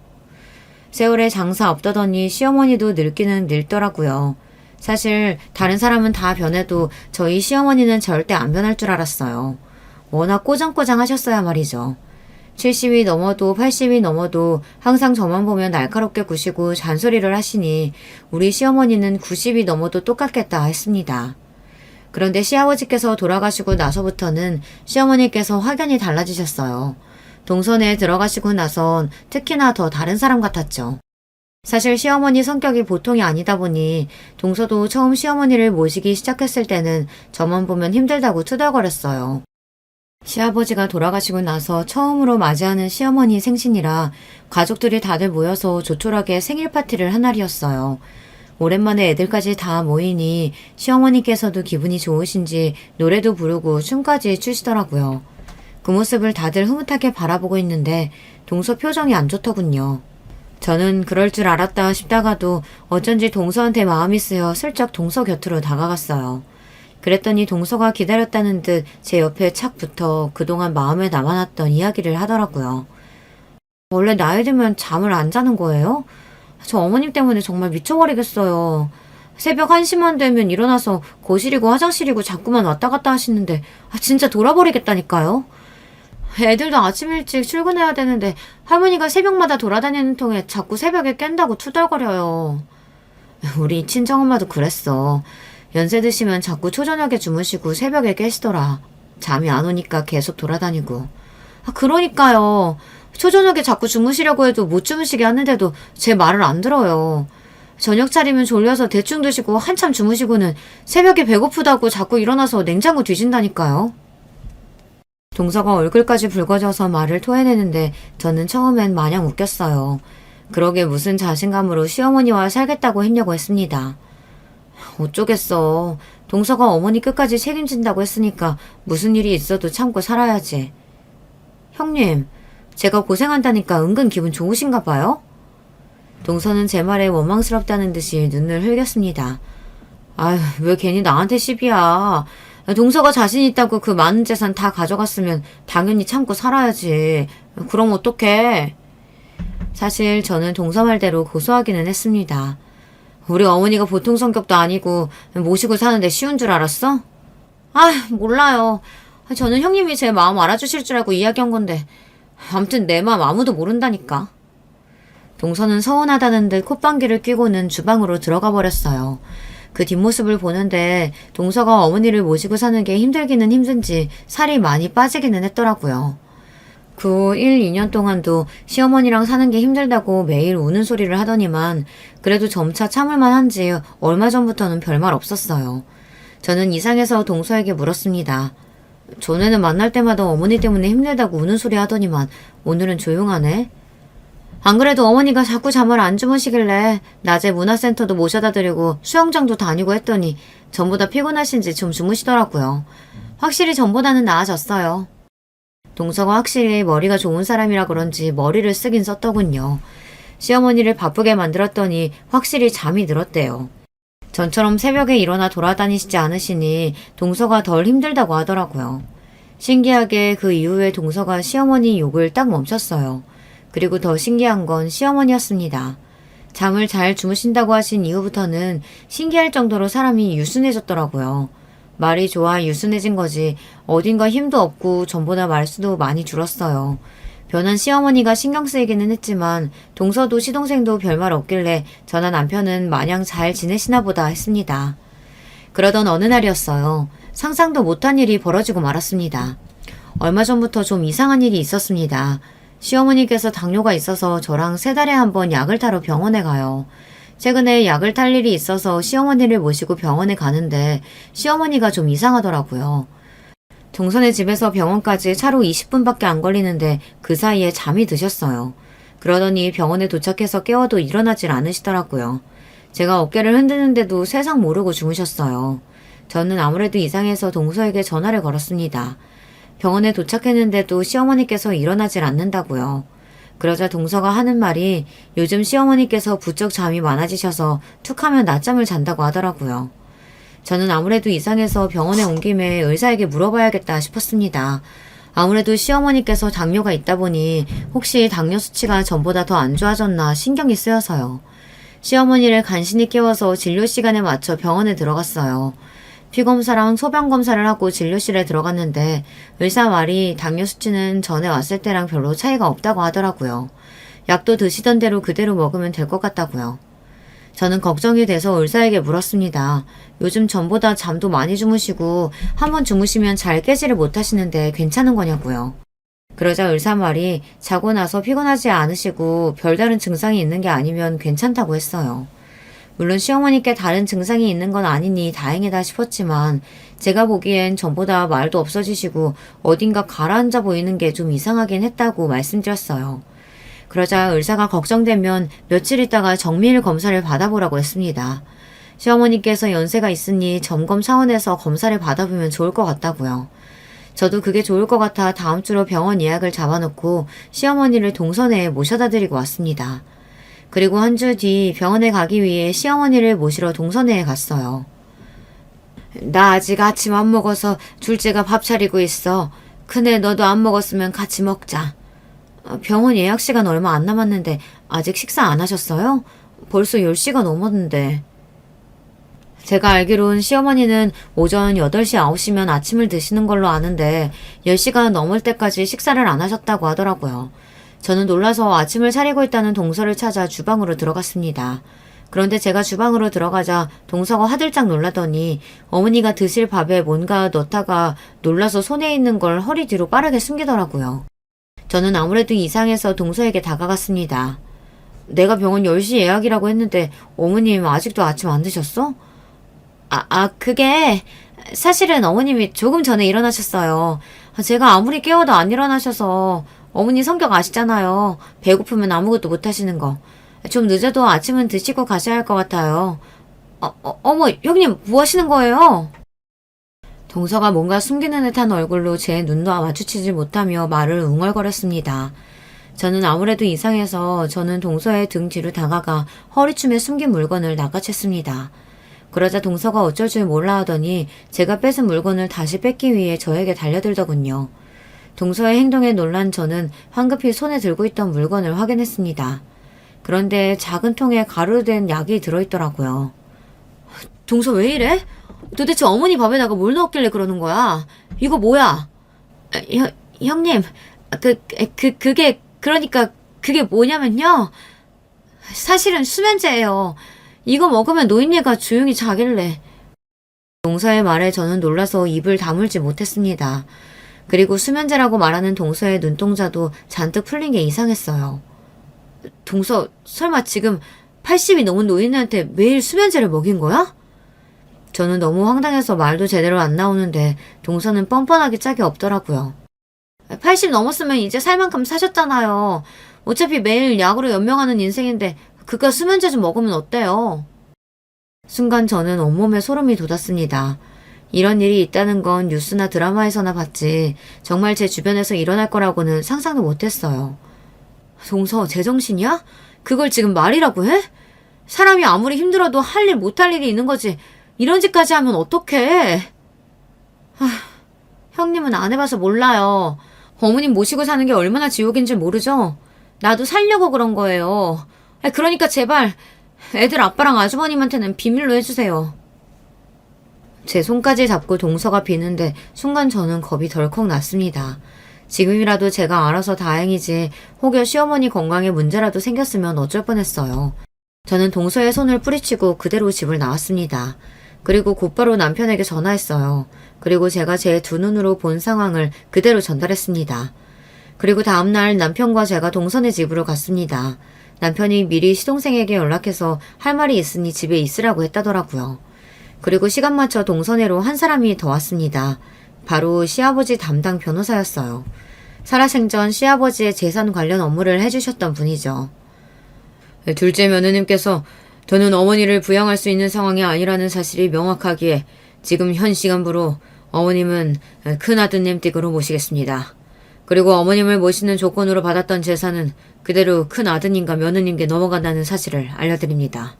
세월에 장사 없다더니 시어머니도 늙기는 늙더라고요. 사실 다른 사람은 다 변해도 저희 시어머니는 절대 안 변할 줄 알았어요. 워낙 꼬장꼬장 하셨어야 말이죠. 70이 넘어도 80이 넘어도 항상 저만 보면 날카롭게 구시고 잔소리를 하시니 우리 시어머니는 90이 넘어도 똑같겠다 했습니다. 그런데 시아버지께서 돌아가시고 나서부터는 시어머니께서 확연히 달라지셨어요. 동선에 들어가시고 나선 특히나 더 다른 사람 같았죠. 사실 시어머니 성격이 보통이 아니다 보니 동서도 처음 시어머니를 모시기 시작했을 때는 저만 보면 힘들다고 투덜거렸어요. 시아버지가 돌아가시고 나서 처음으로 맞이하는 시어머니 생신이라 가족들이 다들 모여서 조촐하게 생일 파티를 한 날이었어요. 오랜만에 애들까지 다 모이니 시어머니께서도 기분이 좋으신지 노래도 부르고 춤까지 추시더라고요. 그 모습을 다들 흐뭇하게 바라보고 있는데 동서 표정이 안 좋더군요. 저는 그럴 줄 알았다 싶다가도 어쩐지 동서한테 마음이 쓰여 슬쩍 동서 곁으로 다가갔어요. 그랬더니 동서가 기다렸다는 듯 제 옆에 착 붙어 그동안 마음에 남아놨던 이야기를 하더라고요. 원래 나이 들면 잠을 안 자는 거예요? 저 어머님 때문에 정말 미쳐버리겠어요. 새벽 1시만 되면 일어나서 거실이고 화장실이고 자꾸만 왔다 갔다 하시는데 진짜 돌아버리겠다니까요. 애들도 아침 일찍 출근해야 되는데 할머니가 새벽마다 돌아다니는 통에 자꾸 새벽에 깬다고 투덜거려요. 우리 친정엄마도 그랬어. 연세 드시면 자꾸 초저녁에 주무시고 새벽에 깨시더라. 잠이 안 오니까 계속 돌아다니고. 그러니까요. 초저녁에 자꾸 주무시려고 해도 못 주무시게 하는데도 제 말을 안 들어요. 저녁 차리면 졸려서 대충 드시고 한참 주무시고는 새벽에 배고프다고 자꾸 일어나서 냉장고 뒤진다니까요. 동서가 얼굴까지 붉어져서 말을 토해내는데 저는 처음엔 마냥 웃겼어요. 그러게 무슨 자신감으로 시어머니와 살겠다고 했냐고 했습니다. 어쩌겠어. 동서가 어머니 끝까지 책임진다고 했으니까 무슨 일이 있어도 참고 살아야지. 형님, 제가 고생한다니까 은근 기분 좋으신가 봐요? 동서는 제 말에 원망스럽다는 듯이 눈을 흘겼습니다. 아휴, 왜 괜히 나한테 시비야. 동서가 자신 있다고 그 많은 재산 다 가져갔으면 당연히 참고 살아야지. 그럼 어떡해. 사실 저는 동서 말대로 고소하기는 했습니다. 우리 어머니가 보통 성격도 아니고 모시고 사는데 쉬운 줄 알았어? 몰라요. 저는 형님이 제 마음 알아주실 줄 알고 이야기한 건데 아무튼 내 마음 아무도 모른다니까. 동서는 서운하다는 듯 콧방귀를 뀌고는 주방으로 들어가 버렸어요. 그 뒷모습을 보는데 동서가 어머니를 모시고 사는 게 힘들기는 힘든지 살이 많이 빠지기는 했더라고요. 그 후 1, 2년 동안도 시어머니랑 사는 게 힘들다고 매일 우는 소리를 하더니만 그래도 점차 참을만 한지 얼마 전부터는 별말 없었어요. 저는 이상해서 동서에게 물었습니다. 전에는 만날 때마다 어머니 때문에 힘들다고 우는 소리 하더니만 오늘은 조용하네. 안 그래도 어머니가 자꾸 잠을 안 주무시길래 낮에 문화센터도 모셔다 드리고 수영장도 다니고 했더니 전보다 피곤하신지 좀 주무시더라고요. 확실히 전보다는 나아졌어요. 동서가 확실히 머리가 좋은 사람이라 그런지 머리를 쓰긴 썼더군요. 시어머니를 바쁘게 만들었더니 확실히 잠이 늘었대요. 전처럼 새벽에 일어나 돌아다니시지 않으시니 동서가 덜 힘들다고 하더라고요. 신기하게 그 이후에 동서가 시어머니 욕을 딱 멈췄어요. 그리고 더 신기한 건 시어머니였습니다. 잠을 잘 주무신다고 하신 이후부터는 신기할 정도로 사람이 유순해졌더라고요. 말이 좋아 유순해진 거지 어딘가 힘도 없고 전보다 말수도 많이 줄었어요. 변한 시어머니가 신경 쓰이기는 했지만 동서도 시동생도 별말 없길래 저나 남편은 마냥 잘 지내시나 보다 했습니다. 그러던 어느 날이었어요. 상상도 못한 일이 벌어지고 말았습니다. 얼마 전부터 좀 이상한 일이 있었습니다. 시어머니께서 당뇨가 있어서 저랑 3달에 한 번 약을 타러 병원에 가요. 최근에 약을 탈 일이 있어서 시어머니를 모시고 병원에 가는데 시어머니가 좀 이상하더라고요. 동선의 집에서 병원까지 차로 20분밖에 안 걸리는데 그 사이에 잠이 드셨어요. 그러더니 병원에 도착해서 깨워도 일어나질 않으시더라고요. 제가 어깨를 흔드는데도 세상 모르고 주무셨어요. 저는 아무래도 이상해서 동서에게 전화를 걸었습니다. 병원에 도착했는데도 시어머니께서 일어나질 않는다고요. 그러자 동서가 하는 말이 요즘 시어머니께서 부쩍 잠이 많아지셔서 툭하면 낮잠을 잔다고 하더라고요. 저는 아무래도 이상해서 병원에 온 김에 의사에게 물어봐야겠다 싶었습니다. 아무래도 시어머니께서 당뇨가 있다 보니 혹시 당뇨 수치가 전보다 더 안 좋아졌나 신경이 쓰여서요. 시어머니를 간신히 깨워서 진료 시간에 맞춰 병원에 들어갔어요. 피검사랑 소변검사를 하고 진료실에 들어갔는데 의사 말이 당뇨 수치는 전에 왔을 때랑 별로 차이가 없다고 하더라고요. 약도 드시던 대로 그대로 먹으면 될 것 같다고요. 저는 걱정이 돼서 의사에게 물었습니다. 요즘 전보다 잠도 많이 주무시고 한번 주무시면 잘 깨지를 못하시는데 괜찮은 거냐고요. 그러자 의사 말이 자고 나서 피곤하지 않으시고 별다른 증상이 있는 게 아니면 괜찮다고 했어요. 물론 시어머니께 다른 증상이 있는 건 아니니 다행이다 싶었지만 제가 보기엔 전보다 말도 없어지시고 어딘가 가라앉아 보이는 게 좀 이상하긴 했다고 말씀드렸어요. 그러자 의사가 걱정되면 며칠 있다가 정밀 검사를 받아보라고 했습니다. 시어머니께서 연세가 있으니 점검 차원에서 검사를 받아보면 좋을 것 같다고요. 저도 그게 좋을 것 같아 다음 주로 병원 예약을 잡아놓고 시어머니를 동선에 모셔다 드리고 왔습니다. 그리고 한 주 뒤 병원에 가기 위해 시어머니를 모시러 동선회에 갔어요. 나 아직 아침 안 먹어서 둘째가 밥 차리고 있어. 큰애 너도 안 먹었으면 같이 먹자. 병원 예약 시간 얼마 안 남았는데 아직 식사 안 하셨어요? 벌써 10시가 넘었는데. 제가 알기론 시어머니는 오전 8시, 9시면 아침을 드시는 걸로 아는데 10시가 넘을 때까지 식사를 안 하셨다고 하더라고요. 저는 놀라서 아침을 차리고 있다는 동서를 찾아 주방으로 들어갔습니다. 그런데 제가 주방으로 들어가자 동서가 화들짝 놀라더니 어머니가 드실 밥에 뭔가 넣다가 놀라서 손에 있는 걸 허리 뒤로 빠르게 숨기더라고요. 저는 아무래도 이상해서 동서에게 다가갔습니다. 내가 병원 10시 예약이라고 했는데 어머님 아직도 아침 안 드셨어? 그게 사실은 어머님이 조금 전에 일어나셨어요. 제가 아무리 깨워도 안 일어나셔서 어머니 성격 아시잖아요. 배고프면 아무것도 못 하시는 거. 좀 늦어도 아침은 드시고 가셔야 할 것 같아요. 어머, 형님 뭐 하시는 거예요? 동서가 뭔가 숨기는 듯한 얼굴로 제 눈도 마주치지 못하며 말을 웅얼거렸습니다. 저는 아무래도 이상해서 저는 동서의 등 뒤로 다가가 허리춤에 숨긴 물건을 낚아챘습니다. 그러자 동서가 어쩔 줄 몰라 하더니 제가 뺏은 물건을 다시 뺏기 위해 저에게 달려들더군요. 동서의 행동에 놀란 저는 황급히 손에 들고 있던 물건을 확인했습니다. 그런데 작은 통에 가루로 된 약이 들어있더라고요. 동서 왜 이래? 도대체 어머니 밥에다가 뭘 넣었길래 그러는 거야? 이거 뭐야? 형님, 그게 뭐냐면요. 사실은 수면제예요. 이거 먹으면 노인네가 조용히 자길래. 동서의 말에 저는 놀라서 입을 다물지 못했습니다. 그리고 수면제라고 말하는 동서의 눈동자도 잔뜩 풀린 게 이상했어요. 동서, 설마 지금 80이 넘은 노인네한테 매일 수면제를 먹인 거야? 저는 너무 황당해서 말도 제대로 안 나오는데 동서는 뻔뻔하게 짝이 없더라고요. 80 넘었으면 이제 살 만큼 사셨잖아요. 어차피 매일 약으로 연명하는 인생인데 그깟 수면제 좀 먹으면 어때요? 순간 저는 온몸에 소름이 돋았습니다. 이런 일이 있다는 건 뉴스나 드라마에서나 봤지 정말 제 주변에서 일어날 거라고는 상상도 못했어요. 동서, 제정신이야? 그걸 지금 말이라고 해? 사람이 아무리 힘들어도 할 일 못할 일이 있는 거지. 이런 짓까지 하면 어떡해? 형님은 안 해봐서 몰라요. 어머님 모시고 사는 게 얼마나 지옥인 줄 모르죠? 나도 살려고 그런 거예요. 그러니까 제발 애들 아빠랑 아주버님한테는 비밀로 해주세요. 제 손까지 잡고 동서가 비는데 순간 저는 겁이 덜컥 났습니다. 지금이라도 제가 알아서 다행이지 혹여 시어머니 건강에 문제라도 생겼으면 어쩔 뻔했어요. 저는 동서의 손을 뿌리치고 그대로 집을 나왔습니다. 그리고 곧바로 남편에게 전화했어요. 그리고 제가 제 두 눈으로 본 상황을 그대로 전달했습니다. 그리고 다음날 남편과 제가 동선의 집으로 갔습니다. 남편이 미리 시동생에게 연락해서 할 말이 있으니 집에 있으라고 했다더라고요. 그리고 시간 맞춰 동선회로 한 사람이 더 왔습니다. 바로 시아버지 담당 변호사였어요. 살아생전 시아버지의 재산 관련 업무를 해주셨던 분이죠. 둘째 며느님께서 저는 어머니를 부양할 수 있는 상황이 아니라는 사실이 명확하기에 지금 현 시간부로 어머님은 큰아드님 댁으로 모시겠습니다. 그리고 어머님을 모시는 조건으로 받았던 재산은 그대로 큰아드님과 며느님께 넘어간다는 사실을 알려드립니다.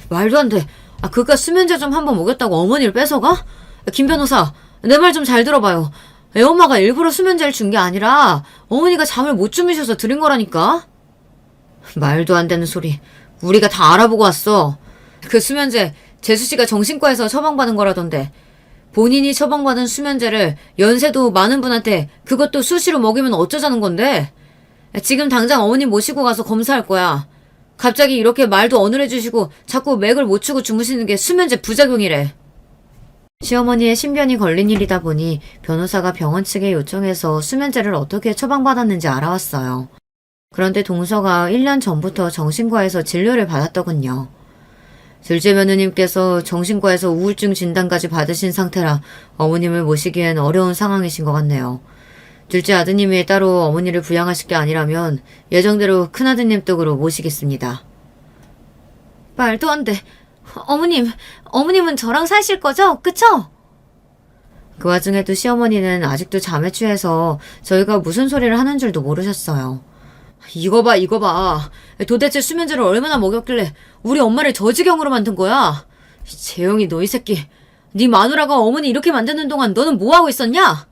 말도 안 돼. 그깟 수면제 좀 한번 먹였다고 어머니를 뺏어가? 김 변호사, 내 말 좀 잘 들어봐요. 애엄마가 일부러 수면제를 준 게 아니라 어머니가 잠을 못 주무셔서 드린 거라니까? 말도 안 되는 소리. 우리가 다 알아보고 왔어. 그 수면제 재수씨가 정신과에서 처방받은 거라던데 본인이 처방받은 수면제를 연세도 많은 분한테 그것도 수시로 먹이면 어쩌자는 건데? 지금 당장 어머니 모시고 가서 검사할 거야. 갑자기 이렇게 말도 어눌해 주시고 자꾸 맥을 못 추고 주무시는 게 수면제 부작용이래. 시어머니의 신변이 걸린 일이다 보니 변호사가 병원 측에 요청해서 수면제를 어떻게 처방받았는지 알아왔어요. 그런데 동서가 1년 전부터 정신과에서 진료를 받았더군요. 둘째 며느님께서 정신과에서 우울증 진단까지 받으신 상태라 어머님을 모시기엔 어려운 상황이신 것 같네요. 둘째 아드님이 따로 어머니를 부양하실 게 아니라면 예정대로 큰아드님 댁으로 모시겠습니다. 말도 안 돼. 어머님은 저랑 사실 거죠? 그쵸? 그 와중에도 시어머니는 아직도 잠에 취해서 저희가 무슨 소리를 하는 줄도 모르셨어요. 이거 봐. 도대체 수면제를 얼마나 먹였길래 우리 엄마를 저 지경으로 만든 거야? 재영이 너 이 새끼. 네 마누라가 어머니 이렇게 만드는 동안 너는 뭐하고 있었냐?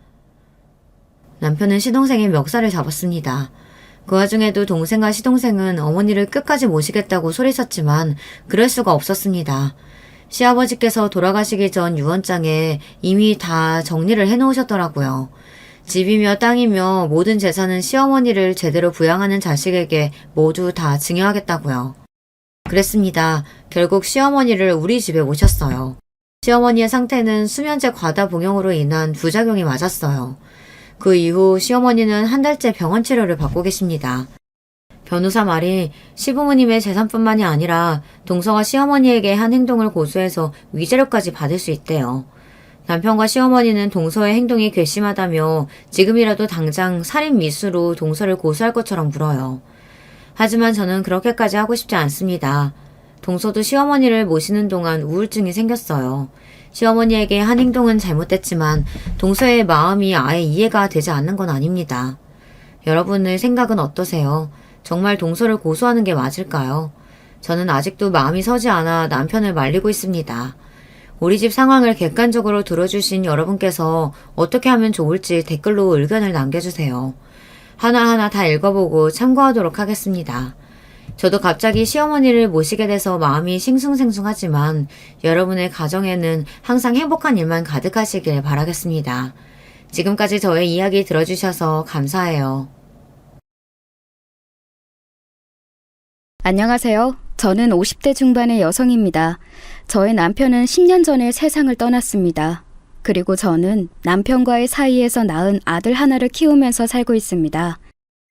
남편은 시동생의 멱살을 잡았습니다. 그 와중에도 동생과 시동생은 어머니를 끝까지 모시겠다고 소리쳤지만 그럴 수가 없었습니다. 시아버지께서 돌아가시기 전 유언장에 이미 다 정리를 해놓으셨더라고요. 집이며 땅이며 모든 재산은 시어머니를 제대로 부양하는 자식에게 모두 다 증여하겠다고요. 그랬습니다. 결국 시어머니를 우리 집에 모셨어요. 시어머니의 상태는 수면제 과다 복용으로 인한 부작용이 맞았어요. 그 이후 시어머니는 한 달째 병원 치료를 받고 계십니다. 변호사 말이 시부모님의 재산뿐만이 아니라 동서가 시어머니에게 한 행동을 고소해서 위자료까지 받을 수 있대요. 남편과 시어머니는 동서의 행동이 괘씸하다며 지금이라도 당장 살인 미수로 동서를 고소할 것처럼 굴어요. 하지만 저는 그렇게까지 하고 싶지 않습니다. 동서도 시어머니를 모시는 동안 우울증이 생겼어요. 시어머니에게 한 행동은 잘못됐지만 동서의 마음이 아예 이해가 되지 않는 건 아닙니다. 여러분의 생각은 어떠세요? 정말 동서를 고소하는 게 맞을까요? 저는 아직도 마음이 서지 않아 남편을 말리고 있습니다. 우리 집 상황을 객관적으로 들어주신 여러분께서 어떻게 하면 좋을지 댓글로 의견을 남겨주세요. 하나하나 다 읽어보고 참고하도록 하겠습니다. 저도 갑자기 시어머니를 모시게 돼서 마음이 싱숭생숭하지만 여러분의 가정에는 항상 행복한 일만 가득하시길 바라겠습니다. 지금까지 저의 이야기 들어주셔서 감사해요. 안녕하세요. 저는 50대 중반의 여성입니다. 저의 남편은 10년 전에 세상을 떠났습니다. 그리고 저는 남편과의 사이에서 낳은 아들 하나를 키우면서 살고 있습니다.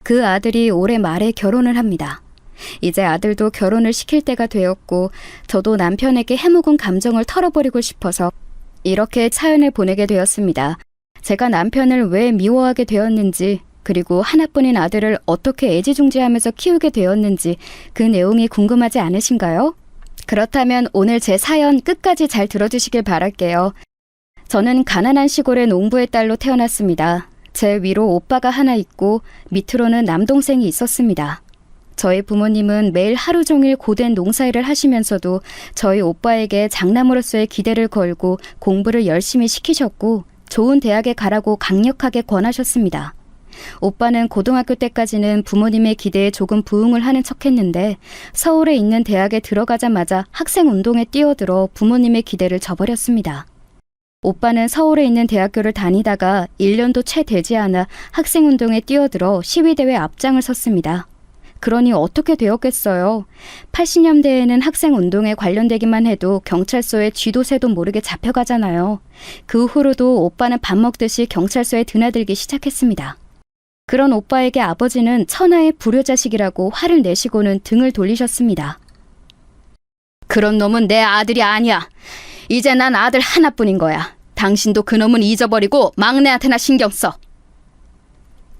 그 아들이 올해 말에 결혼을 합니다. 이제 아들도 결혼을 시킬 때가 되었고 저도 남편에게 해묵은 감정을 털어버리고 싶어서 이렇게 사연을 보내게 되었습니다. 제가 남편을 왜 미워하게 되었는지 그리고 하나뿐인 아들을 어떻게 애지중지하면서 키우게 되었는지 그 내용이 궁금하지 않으신가요? 그렇다면 오늘 제 사연 끝까지 잘 들어주시길 바랄게요. 저는 가난한 시골의 농부의 딸로 태어났습니다. 제 위로 오빠가 하나 있고 밑으로는 남동생이 있었습니다. 저희 부모님은 매일 하루 종일 고된 농사일을 하시면서도 저희 오빠에게 장남으로서의 기대를 걸고 공부를 열심히 시키셨고 좋은 대학에 가라고 강력하게 권하셨습니다. 오빠는 고등학교 때까지는 부모님의 기대에 조금 부응을 하는 척했는데 서울에 있는 대학에 들어가자마자 학생운동에 뛰어들어 부모님의 기대를 저버렸습니다. 오빠는 서울에 있는 대학교를 다니다가 1년도 채 되지 않아 학생운동에 뛰어들어 시위대회 앞장을 섰습니다. 그러니 어떻게 되었겠어요. 80년대에는 학생운동에 관련되기만 해도 경찰서에 쥐도 새도 모르게 잡혀가잖아요. 그 후로도 오빠는 밥 먹듯이 경찰서에 드나들기 시작했습니다. 그런 오빠에게 아버지는 천하의 불효자식이라고 화를 내시고는 등을 돌리셨습니다. 그런 놈은 내 아들이 아니야. 이제 난 아들 하나뿐인 거야. 당신도 그 놈은 잊어버리고 막내한테나 신경 써.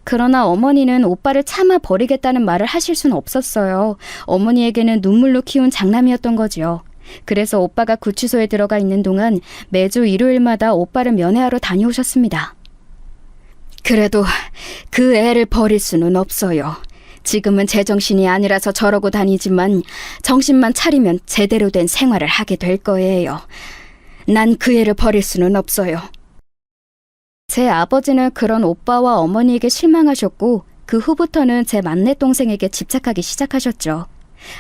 그러나 어머니는 오빠를 참아 버리겠다는 말을 하실 순 없었어요. 어머니에게는 눈물로 키운 장남이었던 거지요. 그래서 오빠가 구치소에 들어가 있는 동안 매주 일요일마다 오빠를 면회하러 다녀오셨습니다. 그래도 그 애를 버릴 수는 없어요. 지금은 제정신이 아니라서 저러고 다니지만 정신만 차리면 제대로 된 생활을 하게 될 거예요. 난 그 애를 버릴 수는 없어요. 제 아버지는 그런 오빠와 어머니에게 실망하셨고 그 후부터는 제 막내 동생에게 집착하기 시작하셨죠.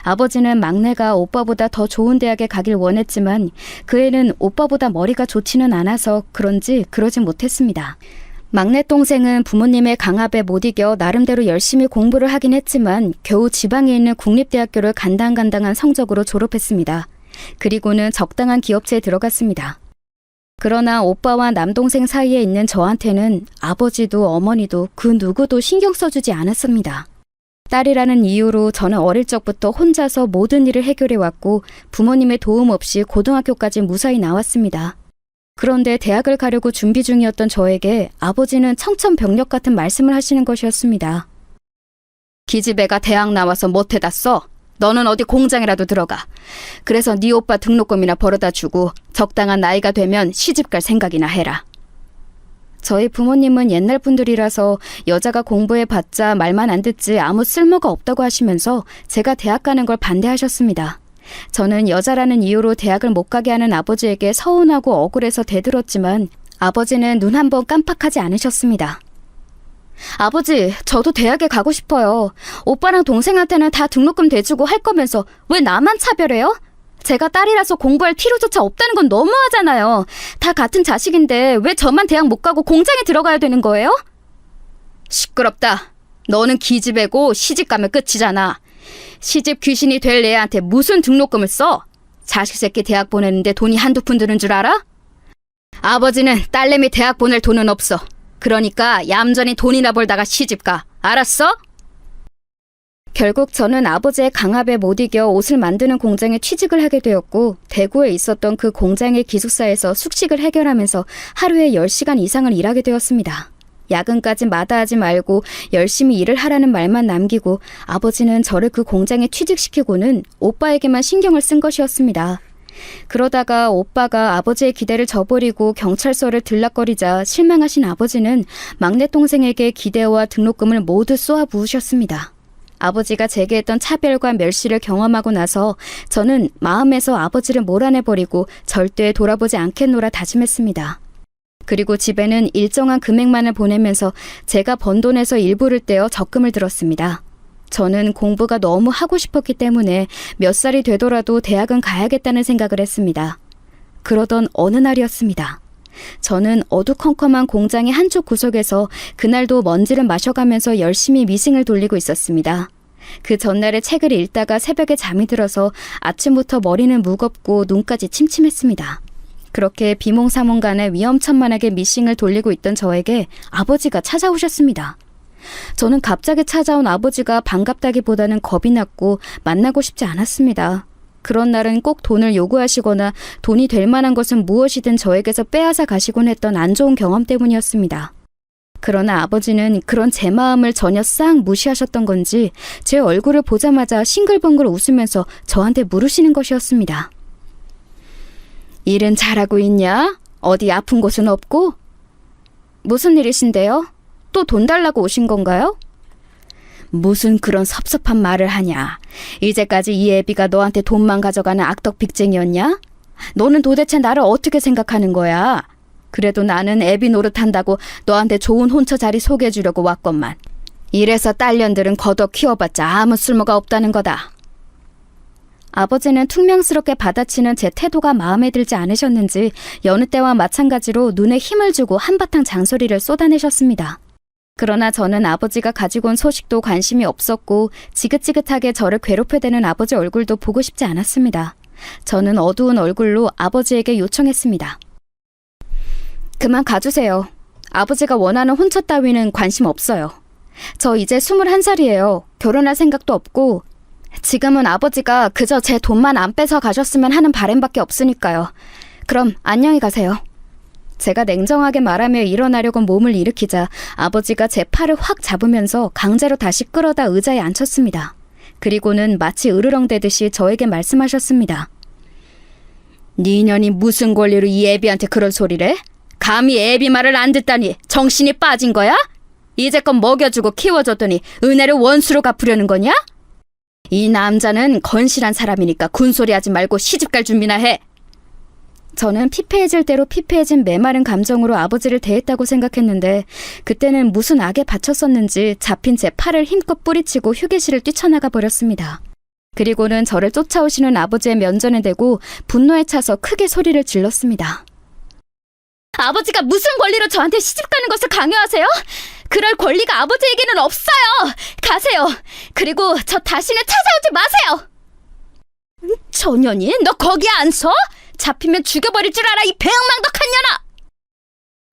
아버지는 막내가 오빠보다 더 좋은 대학에 가길 원했지만 그 애는 오빠보다 머리가 좋지는 않아서 그런지 그러지 못했습니다. 막내 동생은 부모님의 강압에 못 이겨 나름대로 열심히 공부를 하긴 했지만 겨우 지방에 있는 국립대학교를 간당간당한 성적으로 졸업했습니다. 그리고는 적당한 기업체에 들어갔습니다. 그러나 오빠와 남동생 사이에 있는 저한테는 아버지도 어머니도 그 누구도 신경 써주지 않았습니다. 딸이라는 이유로 저는 어릴 적부터 혼자서 모든 일을 해결해왔고 부모님의 도움 없이 고등학교까지 무사히 나왔습니다. 그런데 대학을 가려고 준비 중이었던 저에게 아버지는 청천벽력 같은 말씀을 하시는 것이었습니다. 기집애가 대학 나와서 못해다 써. 너는 어디 공장이라도 들어가. 그래서 네 오빠 등록금이나 벌어다 주고 적당한 나이가 되면 시집갈 생각이나 해라. 저희 부모님은 옛날 분들이라서 여자가 공부해봤자 말만 안 듣지 아무 쓸모가 없다고 하시면서 제가 대학 가는 걸 반대하셨습니다. 저는 여자라는 이유로 대학을 못 가게 하는 아버지에게 서운하고 억울해서 대들었지만 아버지는 눈 한 번 깜빡하지 않으셨습니다. 아버지, 저도 대학에 가고 싶어요. 오빠랑 동생한테는 다 등록금 대주고 할 거면서 왜 나만 차별해요? 제가 딸이라서 공부할 필요조차 없다는 건 너무하잖아요. 다 같은 자식인데 왜 저만 대학 못 가고 공장에 들어가야 되는 거예요? 시끄럽다. 너는 기집애고 시집 가면 끝이잖아. 시집 귀신이 될 애한테 무슨 등록금을 써? 자식 새끼 대학 보내는데 돈이 한두 푼 드는 줄 알아? 아버지는 딸내미 대학 보낼 돈은 없어. 그러니까 얌전히 돈이나 벌다가 시집 가. 알았어? 결국 저는 아버지의 강압에 못 이겨 옷을 만드는 공장에 취직을 하게 되었고, 대구에 있었던 그 공장의 기숙사에서 숙식을 해결하면서 하루에 10시간 이상을 일하게 되었습니다. 야근까지 마다하지 말고 열심히 일을 하라는 말만 남기고 아버지는 저를 그 공장에 취직시키고는 오빠에게만 신경을 쓴 것이었습니다. 그러다가 오빠가 아버지의 기대를 저버리고 경찰서를 들락거리자 실망하신 아버지는 막내 동생에게 기대와 등록금을 모두 쏘아 부으셨습니다. 아버지가 제게 했던 차별과 멸시를 경험하고 나서 저는 마음에서 아버지를 몰아내버리고 절대 돌아보지 않겠노라 다짐했습니다. 그리고 집에는 일정한 금액만을 보내면서 제가 번 돈에서 일부를 떼어 적금을 들었습니다. 저는 공부가 너무 하고 싶었기 때문에 몇 살이 되더라도 대학은 가야겠다는 생각을 했습니다. 그러던 어느 날이었습니다. 저는 어두컴컴한 공장의 한쪽 구석에서 그날도 먼지를 마셔가면서 열심히 미싱을 돌리고 있었습니다. 그 전날에 책을 읽다가 새벽에 잠이 들어서 아침부터 머리는 무겁고 눈까지 침침했습니다. 그렇게 비몽사몽간에 위험천만하게 미싱을 돌리고 있던 저에게 아버지가 찾아오셨습니다. 저는 갑자기 찾아온 아버지가 반갑다기보다는 겁이 났고 만나고 싶지 않았습니다. 그런 날은 꼭 돈을 요구하시거나 돈이 될 만한 것은 무엇이든 저에게서 빼앗아 가시곤 했던 안 좋은 경험 때문이었습니다. 그러나 아버지는 그런 제 마음을 전혀 싹 무시하셨던 건지 제 얼굴을 보자마자 싱글벙글 웃으면서 저한테 물으시는 것이었습니다. 일은 잘하고 있냐? 어디 아픈 곳은 없고? 무슨 일이신데요? 또 돈 달라고 오신 건가요? 무슨 그런 섭섭한 말을 하냐? 이제까지 이 애비가 너한테 돈만 가져가는 악덕 빅쟁이였냐? 너는 도대체 나를 어떻게 생각하는 거야? 그래도 나는 애비 노릇한다고 너한테 좋은 혼처 자리 소개해주려고 왔건만. 이래서 딸년들은 걷어 키워봤자 아무 쓸모가 없다는 거다. 아버지는 퉁명스럽게 받아치는 제 태도가 마음에 들지 않으셨는지 여느 때와 마찬가지로 눈에 힘을 주고 한바탕 잔소리를 쏟아내셨습니다. 그러나 저는 아버지가 가지고 온 소식도 관심이 없었고 지긋지긋하게 저를 괴롭혀대는 아버지 얼굴도 보고 싶지 않았습니다. 저는 어두운 얼굴로 아버지에게 요청했습니다. 그만 가주세요. 아버지가 원하는 혼처 따위는 관심 없어요. 저 이제 21살이에요. 결혼할 생각도 없고 지금은 아버지가 그저 제 돈만 안 뺏어 가셨으면 하는 바람밖에 없으니까요. 그럼 안녕히 가세요. 제가 냉정하게 말하며 일어나려고 몸을 일으키자 아버지가 제 팔을 확 잡으면서 강제로 다시 끌어다 의자에 앉혔습니다. 그리고는 마치 으르렁대듯이 저에게 말씀하셨습니다. 네 년이 무슨 권리로 이 애비한테 그런 소리를 해? 감히 애비 말을 안 듣다니 정신이 빠진 거야? 이제껏 먹여주고 키워줬더니 은혜를 원수로 갚으려는 거냐? 이 남자는 건실한 사람이니까 군소리하지 말고 시집갈 준비나 해. 저는 피폐해질 대로 피폐해진 메마른 감정으로 아버지를 대했다고 생각했는데 그때는 무슨 악에 바쳤었는지 잡힌 제 팔을 힘껏 뿌리치고 휴게실을 뛰쳐나가 버렸습니다. 그리고는 저를 쫓아오시는 아버지의 면전에 대고 분노에 차서 크게 소리를 질렀습니다. 아버지가 무슨 권리로 저한테 시집가는 것을 강요하세요? 그럴 권리가 아버지에게는 없어요. 가세요. 그리고 저 다시는 찾아오지 마세요. 저년이 너 거기 안 서? 잡히면 죽여버릴 줄 알아, 이 배은망덕한 년아!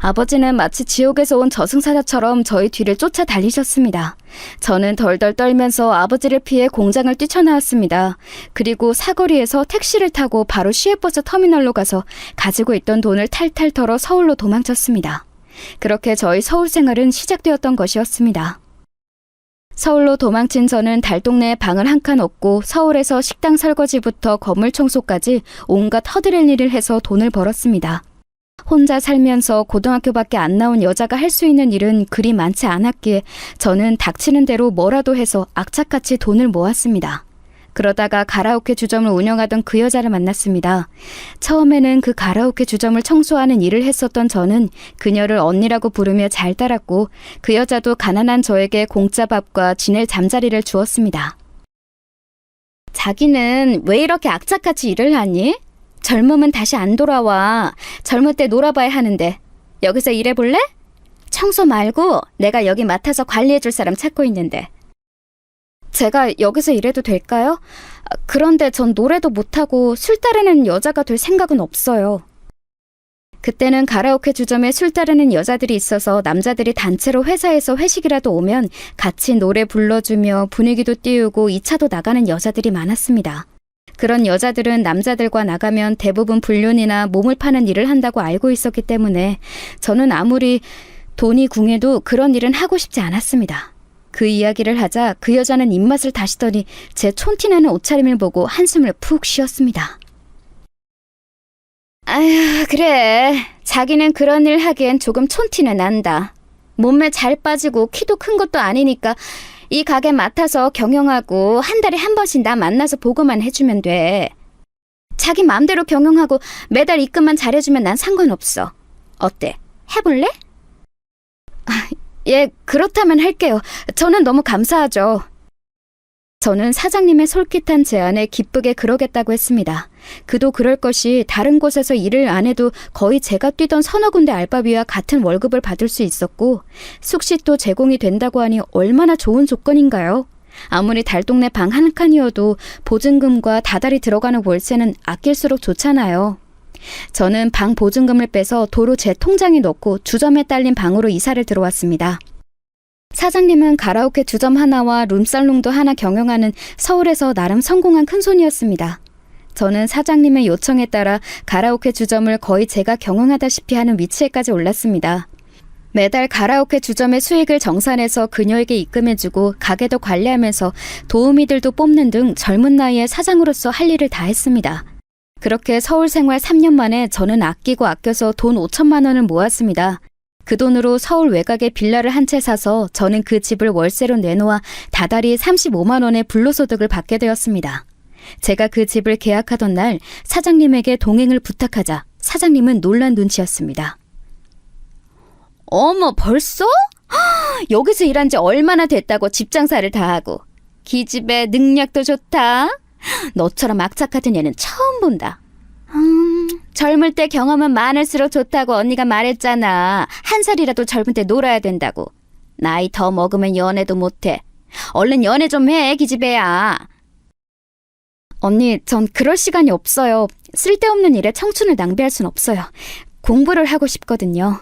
아버지는 마치 지옥에서 온 저승사자처럼 저희 뒤를 쫓아 달리셨습니다. 저는 덜덜 떨면서 아버지를 피해 공장을 뛰쳐나왔습니다. 그리고 사거리에서 택시를 타고 바로 시외버스 터미널로 가서 가지고 있던 돈을 탈탈 털어 서울로 도망쳤습니다. 그렇게 저희 서울 생활은 시작되었던 것이었습니다. 서울로 도망친 저는 달동네에 방을 한 칸 얻고 서울에서 식당 설거지부터 건물 청소까지 온갖 허드렛 일을 해서 돈을 벌었습니다. 혼자 살면서 고등학교밖에 안 나온 여자가 할 수 있는 일은 그리 많지 않았기에 저는 닥치는 대로 뭐라도 해서 악착같이 돈을 모았습니다. 그러다가 가라오케 주점을 운영하던 그 여자를 만났습니다. 처음에는 그 가라오케 주점을 청소하는 일을 했었던 저는 그녀를 언니라고 부르며 잘 따랐고 그 여자도 가난한 저에게 공짜 밥과 지낼 잠자리를 주었습니다. 자기는 왜 이렇게 악착같이 일을 하니? 젊으면 다시 안 돌아와. 젊을 때 놀아봐야 하는데. 여기서 일해볼래? 청소 말고 내가 여기 맡아서 관리해줄 사람 찾고 있는데. 제가 여기서 일해도 될까요? 그런데 전 노래도 못하고 술 따르는 여자가 될 생각은 없어요. 그때는 가라오케 주점에 술 따르는 여자들이 있어서 남자들이 단체로 회사에서 회식이라도 오면 같이 노래 불러주며 분위기도 띄우고 2차도 나가는 여자들이 많았습니다. 그런 여자들은 남자들과 나가면 대부분 불륜이나 몸을 파는 일을 한다고 알고 있었기 때문에 저는 아무리 돈이 궁해도 그런 일은 하고 싶지 않았습니다. 그 이야기를 하자 그 여자는 입맛을 다시더니 제 촌티나는 옷차림을 보고 한숨을 푹 쉬었습니다. 아휴, 그래. 자기는 그런 일 하기엔 조금 촌티는 난다. 몸매 잘 빠지고 키도 큰 것도 아니니까 이 가게 맡아서 경영하고 한 달에 한 번씩 나 만나서 보고만 해주면 돼. 자기 마음대로 경영하고 매달 입금만 잘해주면 난 상관없어. 어때? 해볼래? 예, 그렇다면 할게요. 저는 너무 감사하죠. 저는 사장님의 솔깃한 제안에 기쁘게 그러겠다고 했습니다. 그도 그럴 것이 다른 곳에서 일을 안 해도 거의 제가 뛰던 서너 군데 알바비와 같은 월급을 받을 수 있었고 숙식도 제공이 된다고 하니 얼마나 좋은 조건인가요? 아무리 달동네 방 한 칸이어도 보증금과 다달이 들어가는 월세는 아낄수록 좋잖아요. 저는 방 보증금을 빼서 도로 제 통장에 넣고 주점에 딸린 방으로 이사를 들어왔습니다. 사장님은 가라오케 주점 하나와 룸살롱도 하나 경영하는 서울에서 나름 성공한 큰손이었습니다. 저는 사장님의 요청에 따라 가라오케 주점을 거의 제가 경영하다시피 하는 위치에까지 올랐습니다. 매달 가라오케 주점의 수익을 정산해서 그녀에게 입금해주고 가게도 관리하면서 도우미들도 뽑는 등 젊은 나이에 사장으로서 할 일을 다 했습니다. 그렇게 서울 생활 3년 만에 저는 아끼고 아껴서 돈 5천만 원을 모았습니다. 그 돈으로 서울 외곽에 빌라를 한 채 사서 저는 그 집을 월세로 내놓아 다달이 35만 원의 불로소득을 받게 되었습니다. 제가 그 집을 계약하던 날 사장님에게 동행을 부탁하자 사장님은 놀란 눈치였습니다. 어머, 벌써? 여기서 일한 지 얼마나 됐다고 집 장사를 다 하고. 기집애 능력도 좋다. 너처럼 악착 같은 애는 처음 본다. 젊을 때 경험은 많을수록 좋다고 언니가 말했잖아. 한 살이라도 젊을 때 놀아야 된다고. 나이 더 먹으면 연애도 못해. 얼른 연애 좀 해, 기집애야. 언니, 전 그럴 시간이 없어요. 쓸데없는 일에 청춘을 낭비할 순 없어요. 공부를 하고 싶거든요.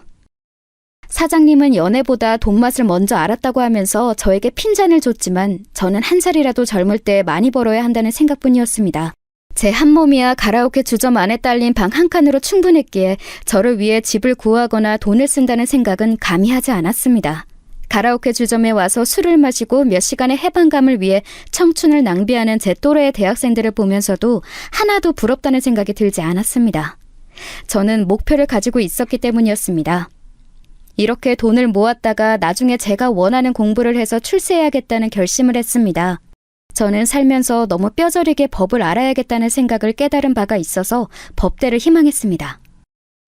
사장님은 연애보다 돈맛을 먼저 알았다고 하면서 저에게 핀잔을 줬지만 저는 한 살이라도 젊을 때 많이 벌어야 한다는 생각뿐이었습니다. 제 한 몸이야 가라오케 주점 안에 딸린 방 한 칸으로 충분했기에 저를 위해 집을 구하거나 돈을 쓴다는 생각은 감히 하지 않았습니다. 가라오케 주점에 와서 술을 마시고 몇 시간의 해방감을 위해 청춘을 낭비하는 제 또래의 대학생들을 보면서도 하나도 부럽다는 생각이 들지 않았습니다. 저는 목표를 가지고 있었기 때문이었습니다. 이렇게 돈을 모았다가 나중에 제가 원하는 공부를 해서 출세해야겠다는 결심을 했습니다. 저는 살면서 너무 뼈저리게 법을 알아야겠다는 생각을 깨달은 바가 있어서 법대를 희망했습니다.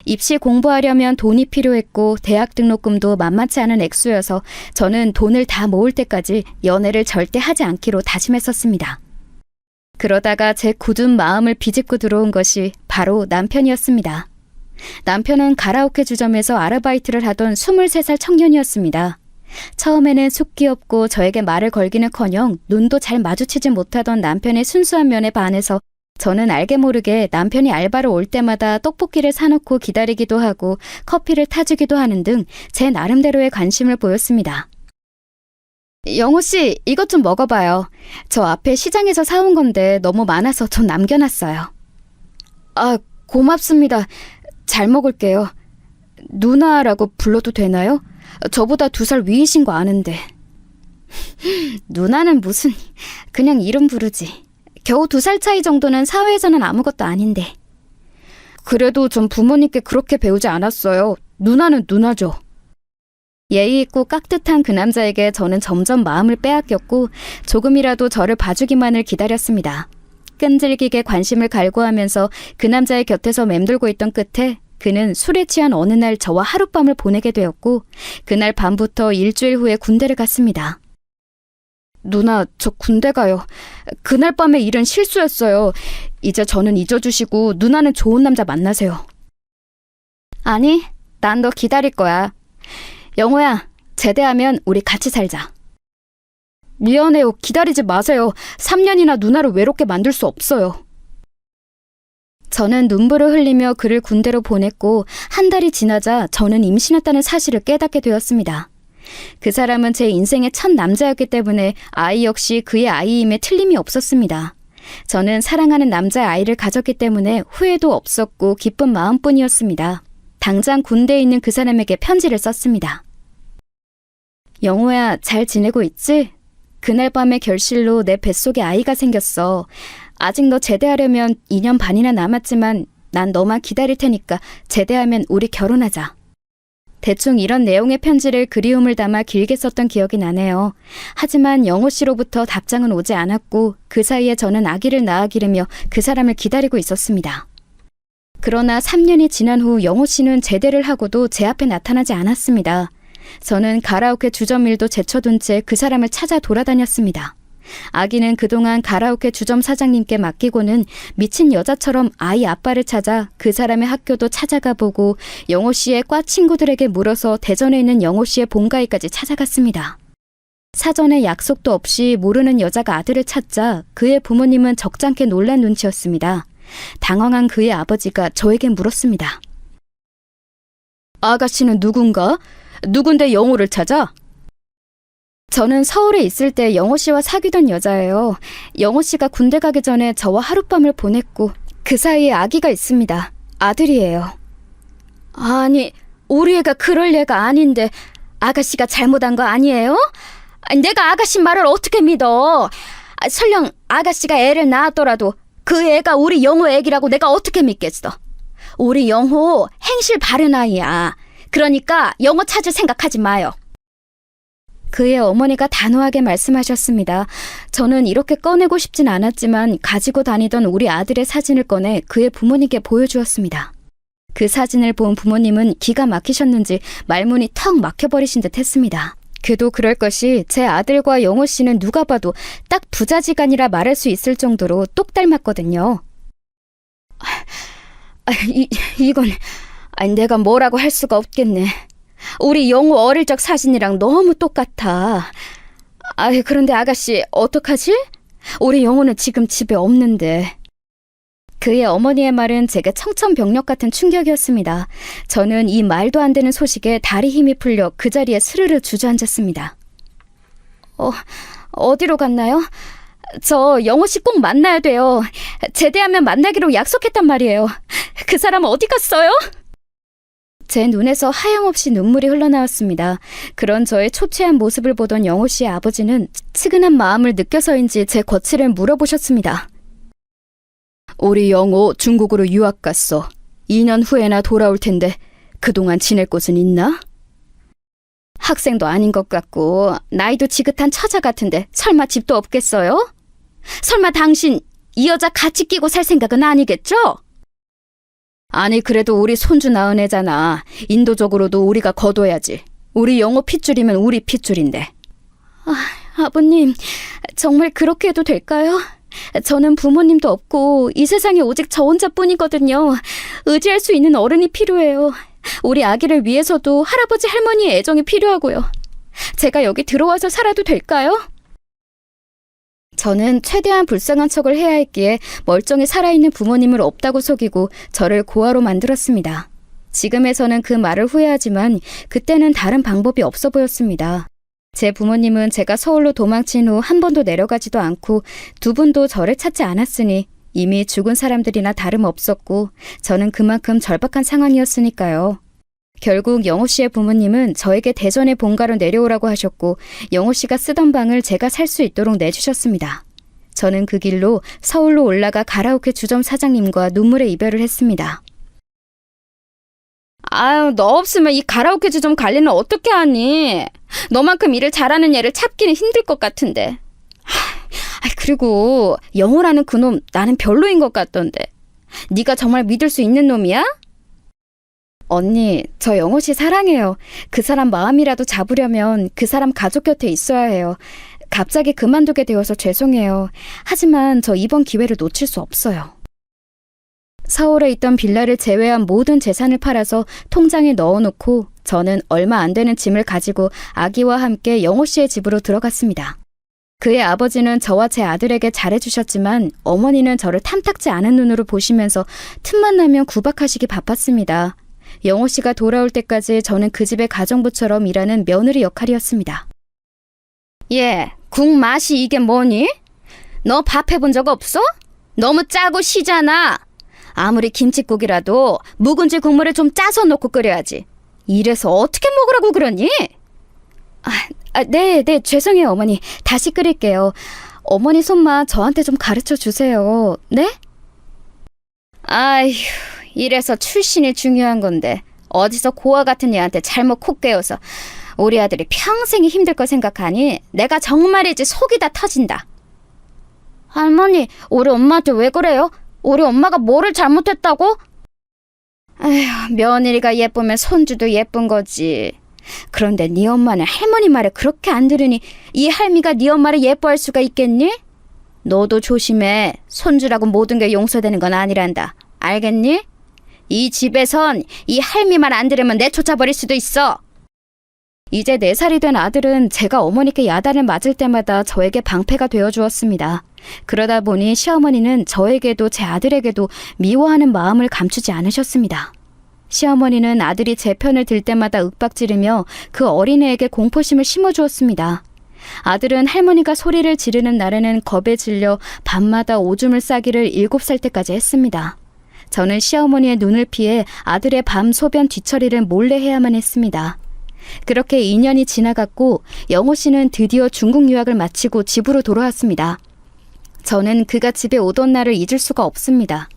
입시 공부하려면 돈이 필요했고 대학 등록금도 만만치 않은 액수여서 저는 돈을 다 모을 때까지 연애를 절대 하지 않기로 다짐했었습니다. 그러다가 제 굳은 마음을 비집고 들어온 것이 바로 남편이었습니다. 남편은 가라오케 주점에서 아르바이트를 하던 23살 청년이었습니다. 처음에는 속 귀엽고 저에게 말을 걸기는커녕 눈도 잘 마주치지 못하던 남편의 순수한 면에 반해서 저는 알게 모르게 남편이 알바로 올 때마다 떡볶이를 사놓고 기다리기도 하고 커피를 타주기도 하는 등 제 나름대로의 관심을 보였습니다. 영호 씨, 이것 좀 먹어봐요. 저 앞에 시장에서 사온 건데 너무 많아서 좀 남겨놨어요. 아, 고맙습니다. 잘 먹을게요. 누나라고 불러도 되나요? 저보다 2살 위이신 거 아는데. 누나는 무슨, 그냥 이름 부르지. 겨우 2살 차이 정도는 사회에서는 아무것도 아닌데. 그래도 전 부모님께 그렇게 배우지 않았어요. 누나는 누나죠. 예의 있고 깍듯한 그 남자에게 저는 점점 마음을 빼앗겼고 조금이라도 저를 봐주기만을 기다렸습니다. 끈질기게 관심을 갈구하면서 그 남자의 곁에서 맴돌고 있던 끝에 그는 술에 취한 어느 날 저와 하룻밤을 보내게 되었고 그날 밤부터 일주일 후에 군대를 갔습니다. 누나, 저 군대 가요. 그날 밤의 일은 실수였어요. 이제 저는 잊어주시고 누나는 좋은 남자 만나세요. 아니, 난 너 기다릴 거야. 영호야, 제대하면 우리 같이 살자. 미안해요. 기다리지 마세요. 3년이나 누나를 외롭게 만들 수 없어요. 저는 눈물을 흘리며 그를 군대로 보냈고 한 달이 지나자 저는 임신했다는 사실을 깨닫게 되었습니다. 그 사람은 제 인생의 첫 남자였기 때문에 아이 역시 그의 아이임에 틀림이 없었습니다. 저는 사랑하는 남자의 아이를 가졌기 때문에 후회도 없었고 기쁜 마음뿐이었습니다. 당장 군대에 있는 그 사람에게 편지를 썼습니다. 영호야, 잘 지내고 있지? 그날 밤의 결실로 내 뱃속에 아이가 생겼어. 아직 너 제대하려면 2년 반이나 남았지만 난 너만 기다릴 테니까 제대하면 우리 결혼하자. 대충 이런 내용의 편지를 그리움을 담아 길게 썼던 기억이 나네요. 하지만 영호 씨로부터 답장은 오지 않았고 그 사이에 저는 아기를 낳아 기르며 그 사람을 기다리고 있었습니다. 그러나 3년이 지난 후 영호 씨는 제대를 하고도 제 앞에 나타나지 않았습니다. 저는 가라오케 주점 일도 제쳐둔 채 그 사람을 찾아 돌아다녔습니다. 아기는 그동안 가라오케 주점 사장님께 맡기고는 미친 여자처럼 아이 아빠를 찾아 그 사람의 학교도 찾아가 보고 영호 씨의 과 친구들에게 물어서 대전에 있는 영호 씨의 본가에까지 찾아갔습니다. 사전에 약속도 없이 모르는 여자가 아들을 찾자 그의 부모님은 적잖게 놀란 눈치였습니다. 당황한 그의 아버지가 저에게 물었습니다. 아가씨는 누군가? 누군데 영호를 찾아? 저는 서울에 있을 때 영호 씨와 사귀던 여자예요. 영호 씨가 군대 가기 전에 저와 하룻밤을 보냈고 그 사이에 아기가 있습니다. 아들이에요. 아니, 우리 애가 그럴 애가 아닌데 아가씨가 잘못한 거 아니에요? 내가 아가씨 말을 어떻게 믿어? 설령 아가씨가 애를 낳았더라도 그 애가 우리 영호 애기라고 내가 어떻게 믿겠어? 우리 영호 행실 바른 아이야. 그러니까 영호 찾을 생각하지 마요. 그의 어머니가 단호하게 말씀하셨습니다. 저는 이렇게 꺼내고 싶진 않았지만 가지고 다니던 우리 아들의 사진을 꺼내 그의 부모님께 보여주었습니다. 그 사진을 본 부모님은 기가 막히셨는지 말문이 턱 막혀버리신 듯 했습니다. 그도 그럴 것이 제 아들과 영호 씨는 누가 봐도 딱 부자지간이라 말할 수 있을 정도로 똑 닮았거든요. 이건 내가 뭐라고 할 수가 없겠네. 우리 영호 어릴 적 사진이랑 너무 똑같아. 그런데 아가씨 어떡하지? 우리 영호는 지금 집에 없는데. 그의 어머니의 말은 제게 청천벽력 같은 충격이었습니다. 저는 이 말도 안 되는 소식에 다리 힘이 풀려 그 자리에 스르르 주저앉았습니다. 어디로 갔나요? 저 영호 씨 꼭 만나야 돼요. 제대하면 만나기로 약속했단 말이에요. 그 사람 어디 갔어요? 제 눈에서 하염없이 눈물이 흘러나왔습니다. 그런 저의 초췌한 모습을 보던 영호 씨의 아버지는 측은한 마음을 느껴서인지 제 거취를 물어보셨습니다. 우리 영호 중국으로 유학 갔어. 2년 후에나 돌아올 텐데 그동안 지낼 곳은 있나? 학생도 아닌 것 같고 나이도 지긋한 처자 같은데 설마 집도 없겠어요? 설마 당신 이 여자 같이 끼고 살 생각은 아니겠죠? 아니 그래도 우리 손주 낳은 애잖아. 인도적으로도 우리가 거둬야지. 우리 영호 핏줄이면 우리 핏줄인데. 아버님, 정말 그렇게 해도 될까요? 저는 부모님도 없고 이 세상에 오직 저 혼자뿐이거든요. 의지할 수 있는 어른이 필요해요. 우리 아기를 위해서도 할아버지 할머니의 애정이 필요하고요. 제가 여기 들어와서 살아도 될까요? 저는 최대한 불쌍한 척을 해야 했기에 멀쩡히 살아있는 부모님을 없다고 속이고 저를 고아로 만들었습니다. 지금에서는 그 말을 후회하지만 그때는 다른 방법이 없어 보였습니다. 제 부모님은 제가 서울로 도망친 후 한 번도 내려가지도 않고 두 분도 저를 찾지 않았으니 이미 죽은 사람들이나 다름없었고 저는 그만큼 절박한 상황이었으니까요. 결국 영호 씨의 부모님은 저에게 대전의 본가로 내려오라고 하셨고 영호 씨가 쓰던 방을 제가 살 수 있도록 내주셨습니다. 저는 그 길로 서울로 올라가 가라오케 주점 사장님과 눈물의 이별을 했습니다. 아유, 너 없으면 이 가라오케 좀 관리는 어떻게 하니? 너만큼 일을 잘하는 애를 찾기는 힘들 것 같은데. 그리고 영호라는 그놈 나는 별로인 것 같던데. 네가 정말 믿을 수 있는 놈이야? 언니, 저 영호 씨 사랑해요. 그 사람 마음이라도 잡으려면 그 사람 가족 곁에 있어야 해요. 갑자기 그만두게 되어서 죄송해요. 하지만 저 이번 기회를 놓칠 수 없어요. 서울에 있던 빌라를 제외한 모든 재산을 팔아서 통장에 넣어놓고 저는 얼마 안 되는 짐을 가지고 아기와 함께 영호 씨의 집으로 들어갔습니다. 그의 아버지는 저와 제 아들에게 잘해주셨지만 어머니는 저를 탐탁지 않은 눈으로 보시면서 틈만 나면 구박하시기 바빴습니다. 영호 씨가 돌아올 때까지 저는 그 집의 가정부처럼 일하는 며느리 역할이었습니다. 예, 국 맛이 이게 뭐니? 너 밥 해본 적 없어? 너무 짜고 시잖아. 아무리 김칫국이라도 묵은지 국물을 좀 짜서 넣고 끓여야지. 이래서 어떻게 먹으라고 그러니? 네, 죄송해요, 어머니. 다시 끓일게요. 어머니 손맛 저한테 좀 가르쳐 주세요. 네? 아휴, 이래서 출신이 중요한 건데 어디서 고아 같은 애한테 잘못 콕 깨워서 우리 아들이 평생이 힘들 거 생각하니 내가 정말이지 속이 다 터진다. 할머니, 우리 엄마한테 왜 그래요? 우리 엄마가 뭐를 잘못했다고? 에휴, 며느리가 예쁘면 손주도 예쁜 거지. 그런데 네 엄마는 할머니 말을 그렇게 안 들으니 이 할미가 네 엄마를 예뻐할 수가 있겠니? 너도 조심해. 손주라고 모든 게 용서되는 건 아니란다. 알겠니? 이 집에선 이 할미 말 안 들으면 내쫓아버릴 수도 있어. 이제 4살이 된 아들은 제가 어머니께 야단을 맞을 때마다 저에게 방패가 되어주었습니다. 그러다 보니 시어머니는 저에게도 제 아들에게도 미워하는 마음을 감추지 않으셨습니다. 시어머니는 아들이 제 편을 들 때마다 윽박지르며 그 어린애에게 공포심을 심어주었습니다. 아들은 할머니가 소리를 지르는 날에는 겁에 질려 밤마다 오줌을 싸기를 7살 때까지 했습니다. 저는 시어머니의 눈을 피해 아들의 밤 소변 뒤처리를 몰래 해야만 했습니다. 그렇게 2년이 지나갔고 영호 씨는 드디어 중국 유학을 마치고 집으로 돌아왔습니다. 저는 그가 집에 오던 날을 잊을 수가 없습니다.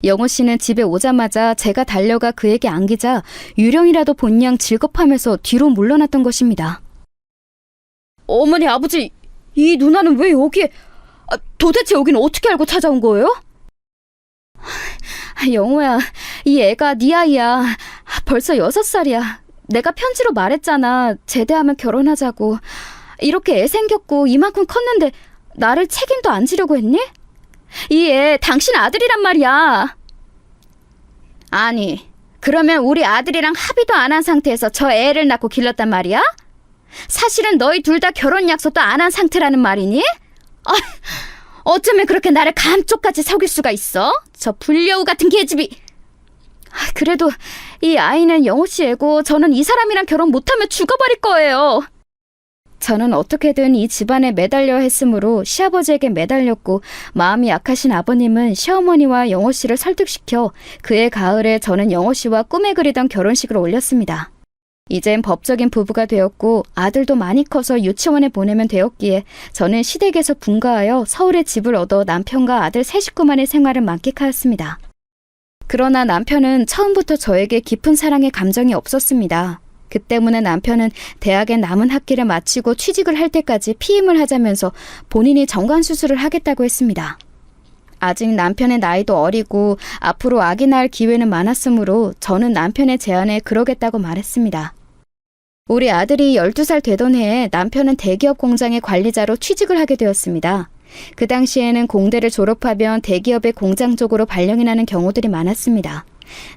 영호 씨는 집에 오자마자 제가 달려가 그에게 안기자 유령이라도 본 양 질겁하면서 뒤로 물러났던 것입니다. 어머니, 아버지, 이 누나는 왜 여기에... 도대체 여기는 어떻게 알고 찾아온 거예요? 영호야, 이 애가 네 아이야. 벌써 6살이야. 내가 편지로 말했잖아. 제대하면 결혼하자고. 이렇게 애 생겼고 이만큼 컸는데 나를 책임도 안 지려고 했니? 이 애 당신 아들이란 말이야. 아니, 그러면 우리 아들이랑 합의도 안 한 상태에서 저 애를 낳고 길렀단 말이야? 사실은 너희 둘 다 결혼 약속도 안 한 상태라는 말이니? 어쩌면 그렇게 나를 감쪽같이 속일 수가 있어? 저 불려우 같은 계집이. 그래도 이 아이는 영호 씨 애고 저는 이 사람이랑 결혼 못하면 죽어버릴 거예요. 저는 어떻게든 이 집안에 매달려 했으므로 시아버지에게 매달렸고 마음이 약하신 아버님은 시어머니와 영호 씨를 설득시켜 그해 가을에 저는 영호 씨와 꿈에 그리던 결혼식을 올렸습니다. 이젠 법적인 부부가 되었고 아들도 많이 커서 유치원에 보내면 되었기에 저는 시댁에서 분가하여 서울에 집을 얻어 남편과 아들 세 식구만의 생활을 만끽하였습니다. 그러나 남편은 처음부터 저에게 깊은 사랑의 감정이 없었습니다. 그 때문에 남편은 대학의 남은 학기를 마치고 취직을 할 때까지 피임을 하자면서 본인이 정관수술을 하겠다고 했습니다. 아직 남편의 나이도 어리고 앞으로 아기 낳을 기회는 많았으므로 저는 남편의 제안에 그러겠다고 말했습니다. 우리 아들이 12살 되던 해에 남편은 대기업 공장의 관리자로 취직을 하게 되었습니다. 그 당시에는 공대를 졸업하면 대기업의 공장 쪽으로 발령이 나는 경우들이 많았습니다.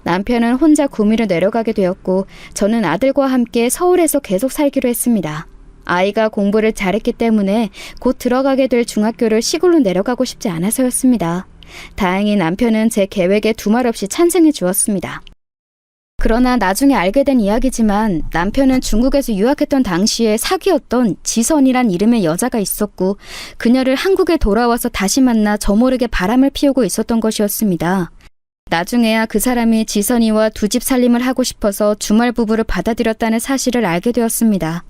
남편은 혼자 구미로 내려가게 되었고 저는 아들과 함께 서울에서 계속 살기로 했습니다. 아이가 공부를 잘했기 때문에 곧 들어가게 될 중학교를 시골로 내려가고 싶지 않아서였습니다. 다행히 남편은 제 계획에 두말 없이 찬성해 주었습니다. 그러나 나중에 알게 된 이야기지만 남편은 중국에서 유학했던 당시에 사귀었던 지선이란 이름의 여자가 있었고 그녀를 한국에 돌아와서 다시 만나 저 모르게 바람을 피우고 있었던 것이었습니다. 나중에야 그 사람이 지선이와 두 집 살림을 하고 싶어서 주말 부부를 받아들였다는 사실을 알게 되었습니다.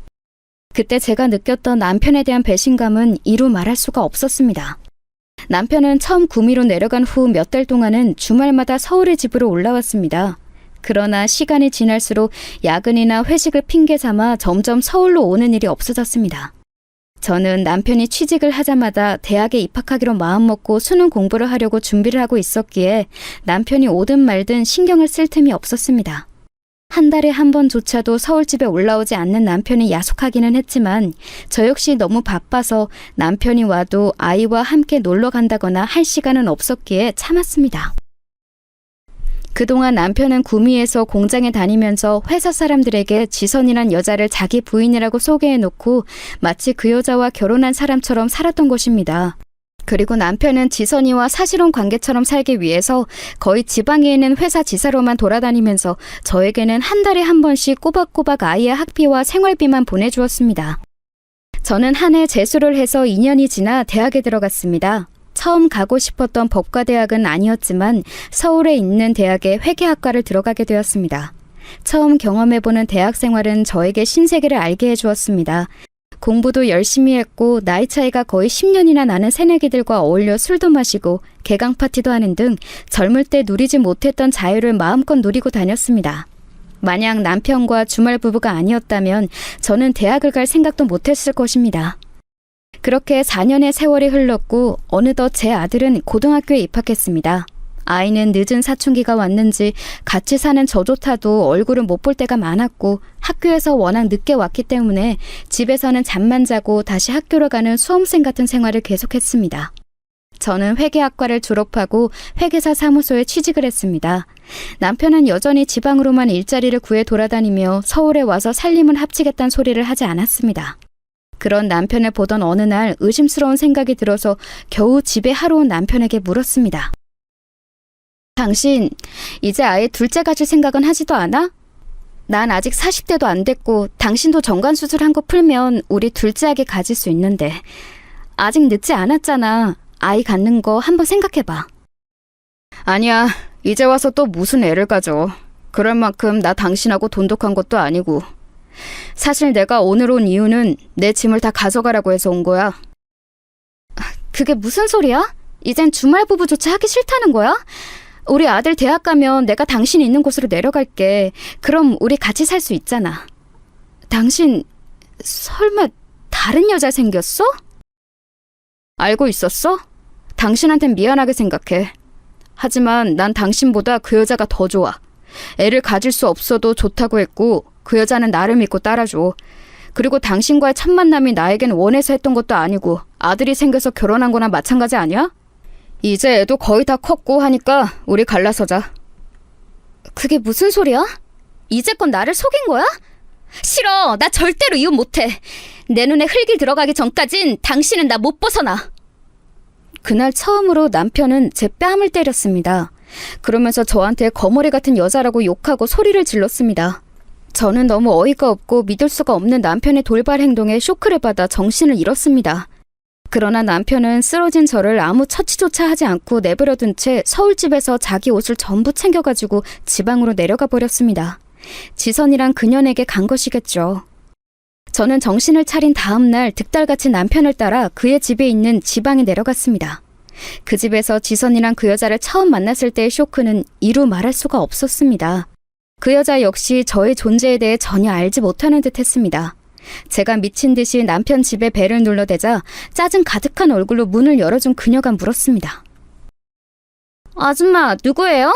그때 제가 느꼈던 남편에 대한 배신감은 이루 말할 수가 없었습니다. 남편은 처음 구미로 내려간 후 몇 달 동안은 주말마다 서울의 집으로 올라왔습니다. 그러나 시간이 지날수록 야근이나 회식을 핑계 삼아 점점 서울로 오는 일이 없어졌습니다. 저는 남편이 취직을 하자마자 대학에 입학하기로 마음먹고 수능 공부를 하려고 준비를 하고 있었기에 남편이 오든 말든 신경을 쓸 틈이 없었습니다. 한 달에 한 번조차도 서울집에 올라오지 않는 남편이 야속하기는 했지만 저 역시 너무 바빠서 남편이 와도 아이와 함께 놀러 간다거나 할 시간은 없었기에 참았습니다. 그동안 남편은 구미에서 공장에 다니면서 회사 사람들에게 지선이란 여자를 자기 부인이라고 소개해놓고 마치 그 여자와 결혼한 사람처럼 살았던 것입니다. 그리고 남편은 지선이와 사실혼 관계처럼 살기 위해서 거의 지방에 있는 회사 지사로만 돌아다니면서 저에게는 한 달에 한 번씩 꼬박꼬박 아이의 학비와 생활비만 보내주었습니다. 저는 한 해 재수를 해서 2년이 지나 대학에 들어갔습니다. 처음 가고 싶었던 법과대학은 아니었지만 서울에 있는 대학의 회계학과를 들어가게 되었습니다. 처음 경험해보는 대학 생활은 저에게 신세계를 알게 해주었습니다. 공부도 열심히 했고 나이 차이가 거의 10년이나 나는 새내기들과 어울려 술도 마시고 개강 파티도 하는 등 젊을 때 누리지 못했던 자유를 마음껏 누리고 다녔습니다. 만약 남편과 주말 부부가 아니었다면 저는 대학을 갈 생각도 못했을 것입니다. 그렇게 4년의 세월이 흘렀고 어느덧 제 아들은 고등학교에 입학했습니다. 아이는 늦은 사춘기가 왔는지 같이 사는 저조차도 얼굴을 못 볼 때가 많았고 학교에서 워낙 늦게 왔기 때문에 집에서는 잠만 자고 다시 학교로 가는 수험생 같은 생활을 계속했습니다. 저는 회계학과를 졸업하고 회계사 사무소에 취직을 했습니다. 남편은 여전히 지방으로만 일자리를 구해 돌아다니며 서울에 와서 살림을 합치겠다는 소리를 하지 않았습니다. 그런 남편을 보던 어느 날 의심스러운 생각이 들어서 겨우 집에 하러 온 남편에게 물었습니다. 당신 이제 아예 둘째 가질 생각은 하지도 않아? 난 아직 40대도 안 됐고 당신도 정관수술한 거 풀면 우리 둘째 아기 가질 수 있는데 아직 늦지 않았잖아. 아이 갖는 거 한번 생각해봐. 아니야. 이제 와서 또 무슨 애를 가져. 그럴 만큼 나 당신하고 돈독한 것도 아니고. 사실 내가 오늘 온 이유는 내 짐을 다 가져가라고 해서 온 거야. 그게 무슨 소리야? 이젠 주말 부부조차 하기 싫다는 거야? 우리 아들 대학 가면 내가 당신 있는 곳으로 내려갈게. 그럼 우리 같이 살 수 있잖아. 당신 설마 다른 여자 생겼어? 알고 있었어? 당신한텐 미안하게 생각해. 하지만 난 당신보다 그 여자가 더 좋아. 애를 가질 수 없어도 좋다고 했고 그 여자는 나를 믿고 따라줘. 그리고 당신과의 첫 만남이 나에겐 원해서 했던 것도 아니고 아들이 생겨서 결혼한 거나 마찬가지 아니야? 이제 애도 거의 다 컸고 하니까 우리 갈라서자. 그게 무슨 소리야? 이제껏 나를 속인 거야? 싫어. 나 절대로 이혼 못해. 내 눈에 흙이 들어가기 전까진 당신은 나 못 벗어나. 그날 처음으로 남편은 제 뺨을 때렸습니다. 그러면서 저한테 거머리 같은 여자라고 욕하고 소리를 질렀습니다. 저는 너무 어이가 없고 믿을 수가 없는 남편의 돌발 행동에 쇼크를 받아 정신을 잃었습니다. 그러나 남편은 쓰러진 저를 아무 처치조차 하지 않고 내버려둔 채 서울집에서 자기 옷을 전부 챙겨가지고 지방으로 내려가 버렸습니다. 지선이란 그년에게 간 것이겠죠. 저는 정신을 차린 다음 날 득달같이 남편을 따라 그의 집에 있는 지방에 내려갔습니다. 그 집에서 지선이란 그 여자를 처음 만났을 때의 쇼크는 이루 말할 수가 없었습니다. 그 여자 역시 저의 존재에 대해 전혀 알지 못하는 듯 했습니다. 제가 미친 듯이 남편 집에 벨을 눌러대자 짜증 가득한 얼굴로 문을 열어준 그녀가 물었습니다. 아줌마, 누구예요?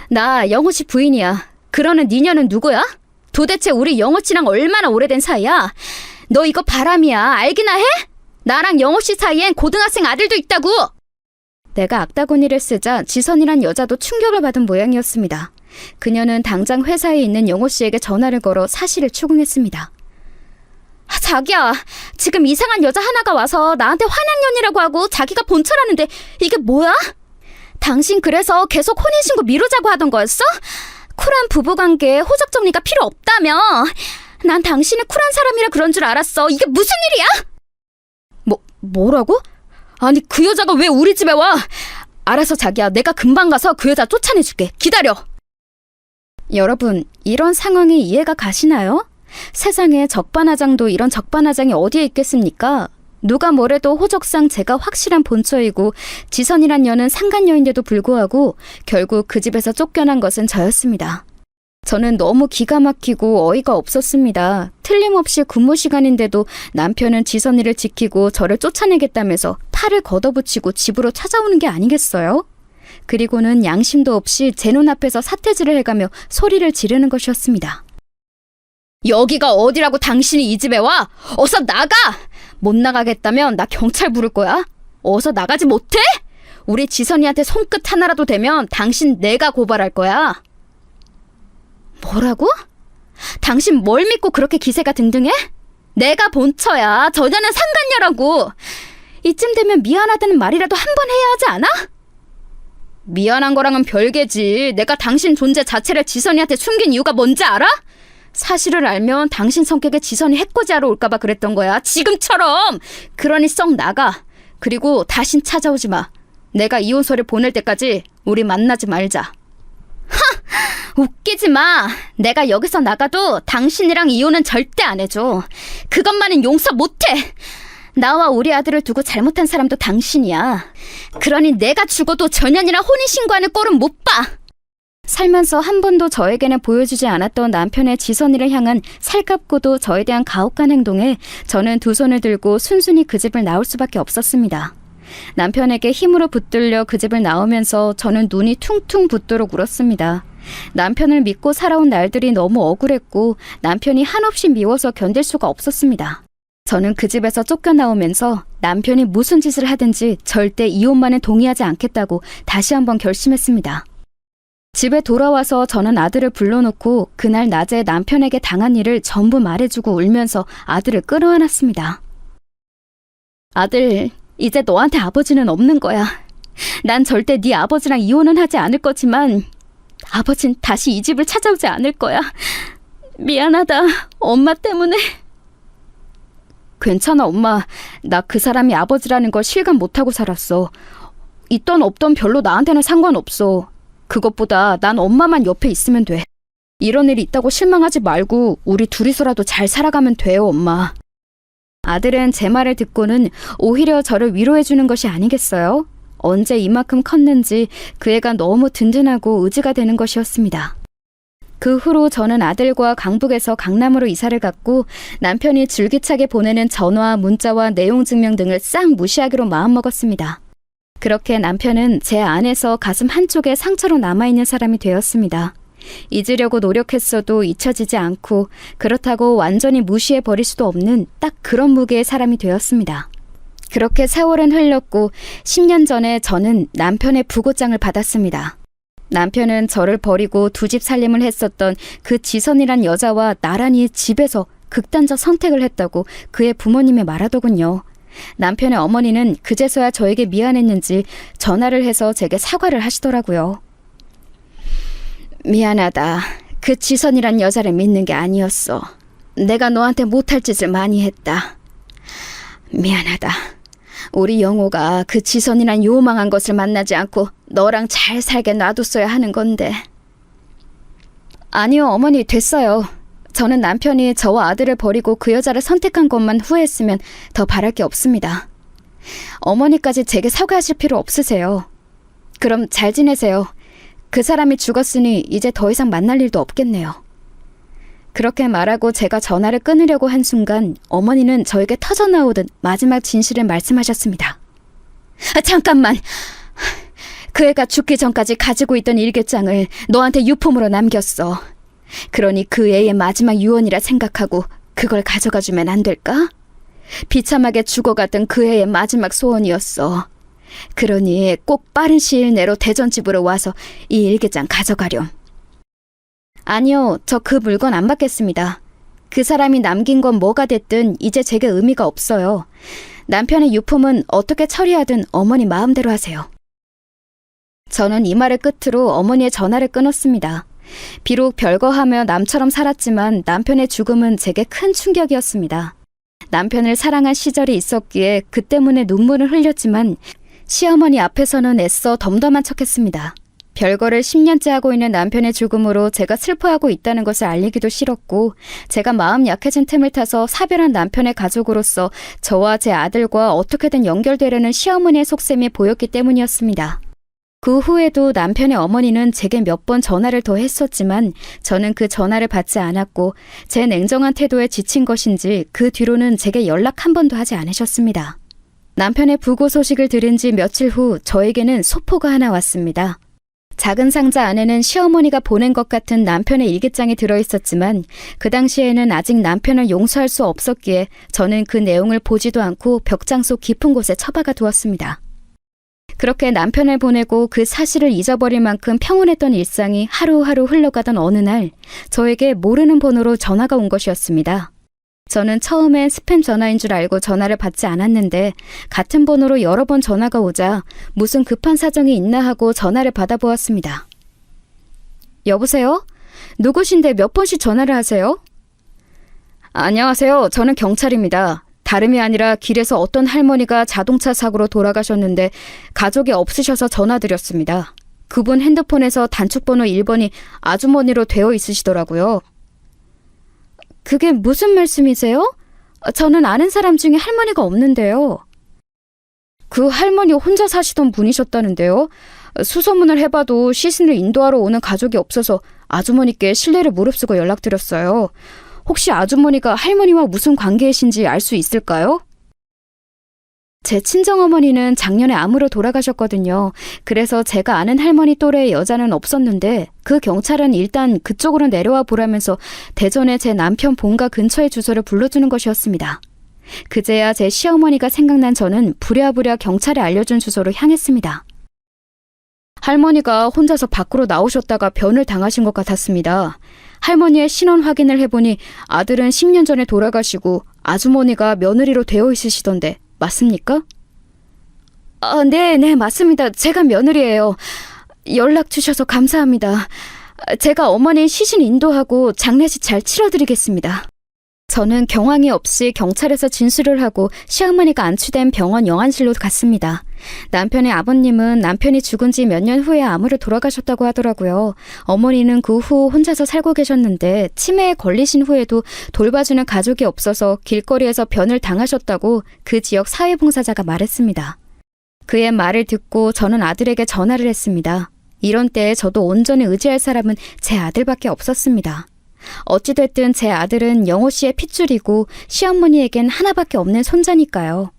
나 영호씨 부인이야. 그러는 니녀는 누구야? 도대체 우리 영호씨랑 얼마나 오래된 사이야? 너 이거 바람이야. 알기나 해? 나랑 영호씨 사이엔 고등학생 아들도 있다고! 내가 악다구니를 쓰자 지선이란 여자도 충격을 받은 모양이었습니다. 그녀는 당장 회사에 있는 영호씨에게 전화를 걸어 사실을 추궁했습니다. 자기야, 지금 이상한 여자 하나가 와서 나한테 환양년이라고 하고 자기가 본처라는데 이게 뭐야? 당신 그래서 계속 혼인신고 미루자고 하던 거였어? 쿨한 부부관계에 호적 정리가 필요 없다며. 난 당신이 쿨한 사람이라 그런 줄 알았어. 이게 무슨 일이야? 뭐라고? 아니 그 여자가 왜 우리 집에 와? 알았어 자기야, 내가 금방 가서 그 여자 쫓아내줄게. 기다려. 여러분, 이런 상황이 이해가 가시나요? 세상에 적반하장도 이런 적반하장이 어디에 있겠습니까? 누가 뭐래도 호적상 제가 확실한 본처이고 지선이란 여는 상간녀인데도 불구하고 결국 그 집에서 쫓겨난 것은 저였습니다. 저는 너무 기가 막히고 어이가 없었습니다. 틀림없이 근무 시간인데도 남편은 지선이를 지키고 저를 쫓아내겠다면서 팔을 걷어붙이고 집으로 찾아오는 게 아니겠어요? 그리고는 양심도 없이 제 눈앞에서 사태질을 해가며 소리를 지르는 것이었습니다. 여기가 어디라고 당신이 이 집에 와? 어서 나가! 못 나가겠다면 나 경찰 부를 거야. 어서 나가지 못해? 우리 지선이한테 손끝 하나라도 대면 당신 내가 고발할 거야. 뭐라고? 당신 뭘 믿고 그렇게 기세가 등등해? 내가 본처야. 저녀는 상간녀라고. 이쯤 되면 미안하다는 말이라도 한 번 해야 하지 않아? 미안한 거랑은 별개지. 내가 당신 존재 자체를 지선이한테 숨긴 이유가 뭔지 알아? 사실을 알면 당신 성격에 지선이 해코지하러 올까봐 그랬던 거야. 지금처럼. 그러니 썩 나가. 그리고 다신 찾아오지 마. 내가 이혼서를 보낼 때까지 우리 만나지 말자. 웃기지 마. 내가 여기서 나가도 당신이랑 이혼은 절대 안 해줘. 그것만은 용서 못해. 나와 우리 아들을 두고 잘못한 사람도 당신이야. 그러니 내가 죽어도 전현이랑 혼인신고하는 꼴은 못 봐. 살면서 한 번도 저에게는 보여주지 않았던 남편의 지선이를 향한 살갑고도 저에 대한 가혹한 행동에 저는 두 손을 들고 순순히 그 집을 나올 수밖에 없었습니다. 남편에게 힘으로 붙들려 그 집을 나오면서 저는 눈이 퉁퉁 붓도록 울었습니다. 남편을 믿고 살아온 날들이 너무 억울했고 남편이 한없이 미워서 견딜 수가 없었습니다. 저는 그 집에서 쫓겨나오면서 남편이 무슨 짓을 하든지 절대 이혼만은 동의하지 않겠다고 다시 한번 결심했습니다. 집에 돌아와서 저는 아들을 불러놓고 그날 낮에 남편에게 당한 일을 전부 말해주고 울면서 아들을 끌어안았습니다. 아들, 이제 너한테 아버지는 없는 거야. 난 절대 네 아버지랑 이혼은 하지 않을 거지만 아버진 다시 이 집을 찾아오지 않을 거야. 미안하다. 엄마 때문에. 괜찮아, 엄마. 나 그 사람이 아버지라는 걸 실감 못하고 살았어. 있던 없던 별로 나한테는 상관없어. 그것보다 난 엄마만 옆에 있으면 돼. 이런 일이 있다고 실망하지 말고 우리 둘이서라도 잘 살아가면 돼요, 엄마. 아들은 제 말을 듣고는 오히려 저를 위로해주는 것이 아니겠어요? 언제 이만큼 컸는지 그 애가 너무 든든하고 의지가 되는 것이었습니다. 그 후로 저는 아들과 강북에서 강남으로 이사를 갔고 남편이 줄기차게 보내는 전화, 문자와 내용 증명 등을 싹 무시하기로 마음먹었습니다. 그렇게 남편은 제 안에서 가슴 한쪽에 상처로 남아있는 사람이 되었습니다. 잊으려고 노력했어도 잊혀지지 않고 그렇다고 완전히 무시해버릴 수도 없는 딱 그런 무게의 사람이 되었습니다. 그렇게 세월은 흘렀고 10년 전에 저는 남편의 부고장을 받았습니다. 남편은 저를 버리고 두 집 살림을 했었던 그 지선이란 여자와 나란히 집에서 극단적 선택을 했다고 그의 부모님이 말하더군요. 남편의 어머니는 그제서야 저에게 미안했는지 전화를 해서 제게 사과를 하시더라고요. 미안하다. 그 지선이란 여자를 믿는 게 아니었어. 내가 너한테 못할 짓을 많이 했다. 미안하다. 우리 영호가 그 지선이란 요망한 것을 만나지 않고 너랑 잘 살게 놔뒀어야 하는 건데. 아니요, 어머니, 됐어요. 저는 남편이 저와 아들을 버리고 그 여자를 선택한 것만 후회했으면 더 바랄 게 없습니다. 어머니까지 제게 사과하실 필요 없으세요. 그럼 잘 지내세요. 그 사람이 죽었으니 이제 더 이상 만날 일도 없겠네요. 그렇게 말하고 제가 전화를 끊으려고 한 순간 어머니는 저에게 터져나오듯 마지막 진실을 말씀하셨습니다. 잠깐만! 그 애가 죽기 전까지 가지고 있던 일기장을 너한테 유품으로 남겼어. 그러니 그 애의 마지막 유언이라 생각하고 그걸 가져가주면 안 될까? 비참하게 죽어갔던 그 애의 마지막 소원이었어. 그러니 꼭 빠른 시일 내로 대전집으로 와서 이 일기장 가져가렴. 아니요, 저 그 물건 안 받겠습니다. 그 사람이 남긴 건 뭐가 됐든 이제 제게 의미가 없어요. 남편의 유품은 어떻게 처리하든 어머니 마음대로 하세요. 저는 이 말을 끝으로 어머니의 전화를 끊었습니다. 비록 별거하며 남처럼 살았지만 남편의 죽음은 제게 큰 충격이었습니다. 남편을 사랑한 시절이 있었기에 그 때문에 눈물을 흘렸지만 시어머니 앞에서는 애써 덤덤한 척했습니다. 별거를 10년째 하고 있는 남편의 죽음으로 제가 슬퍼하고 있다는 것을 알리기도 싫었고, 제가 마음 약해진 틈을 타서 사별한 남편의 가족으로서 저와 제 아들과 어떻게든 연결되려는 시어머니의 속셈이 보였기 때문이었습니다. 그 후에도 남편의 어머니는 제게 몇 번 전화를 더 했었지만 저는 그 전화를 받지 않았고, 제 냉정한 태도에 지친 것인지 그 뒤로는 제게 연락 한 번도 하지 않으셨습니다. 남편의 부고 소식을 들은 지 며칠 후 저에게는 소포가 하나 왔습니다. 작은 상자 안에는 시어머니가 보낸 것 같은 남편의 일기장이 들어있었지만 그 당시에는 아직 남편을 용서할 수 없었기에 저는 그 내용을 보지도 않고 벽장 속 깊은 곳에 처박아 두었습니다. 그렇게 남편을 보내고 그 사실을 잊어버릴 만큼 평온했던 일상이 하루하루 흘러가던 어느 날 저에게 모르는 번호로 전화가 온 것이었습니다. 저는 처음엔 스팸 전화인 줄 알고 전화를 받지 않았는데 같은 번호로 여러 번 전화가 오자 무슨 급한 사정이 있나 하고 전화를 받아보았습니다. 여보세요? 누구신데 몇 번씩 전화를 하세요? 안녕하세요. 저는 경찰입니다. 다름이 아니라 길에서 어떤 할머니가 자동차 사고로 돌아가셨는데 가족이 없으셔서 전화드렸습니다. 그분 핸드폰에서 단축번호 1번이 아주머니로 되어 있으시더라고요. 그게 무슨 말씀이세요? 저는 아는 사람 중에 할머니가 없는데요. 그 할머니 혼자 사시던 분이셨다는데요. 수소문을 해봐도 시신을 인도하러 오는 가족이 없어서 아주머니께 실례를 무릅쓰고 연락드렸어요. 혹시 아주머니가 할머니와 무슨 관계이신지 알 수 있을까요? 제 친정어머니는 작년에 암으로 돌아가셨거든요. 그래서 제가 아는 할머니 또래의 여자는 없었는데 그 경찰은 일단 그쪽으로 내려와 보라면서 대전에 제 남편 본가 근처의 주소를 불러주는 것이었습니다. 그제야 제 시어머니가 생각난 저는 부랴부랴 경찰에 알려준 주소로 향했습니다. 할머니가 혼자서 밖으로 나오셨다가 변을 당하신 것 같았습니다. 할머니의 신원 확인을 해보니 아들은 10년 전에 돌아가시고 아주머니가 며느리로 되어 있으시던데 맞습니까? 네, 맞습니다. 제가 며느리예요. 연락 주셔서 감사합니다. 제가 어머니 시신 인도하고 장례식 잘 치러드리겠습니다. 저는 경황이 없이 경찰에서 진술을 하고 시어머니가 안치된 병원 영안실로 갔습니다. 남편의 아버님은 남편이 죽은 지 몇 년 후에 암으로 돌아가셨다고 하더라고요. 어머니는 그 후 혼자서 살고 계셨는데 치매에 걸리신 후에도 돌봐주는 가족이 없어서 길거리에서 변을 당하셨다고 그 지역 사회봉사자가 말했습니다. 그의 말을 듣고 저는 아들에게 전화를 했습니다. 이런 때에 저도 온전히 의지할 사람은 제 아들밖에 없었습니다. 어찌됐든 제 아들은 영호 씨의 핏줄이고 시어머니에겐 하나밖에 없는 손자니까요.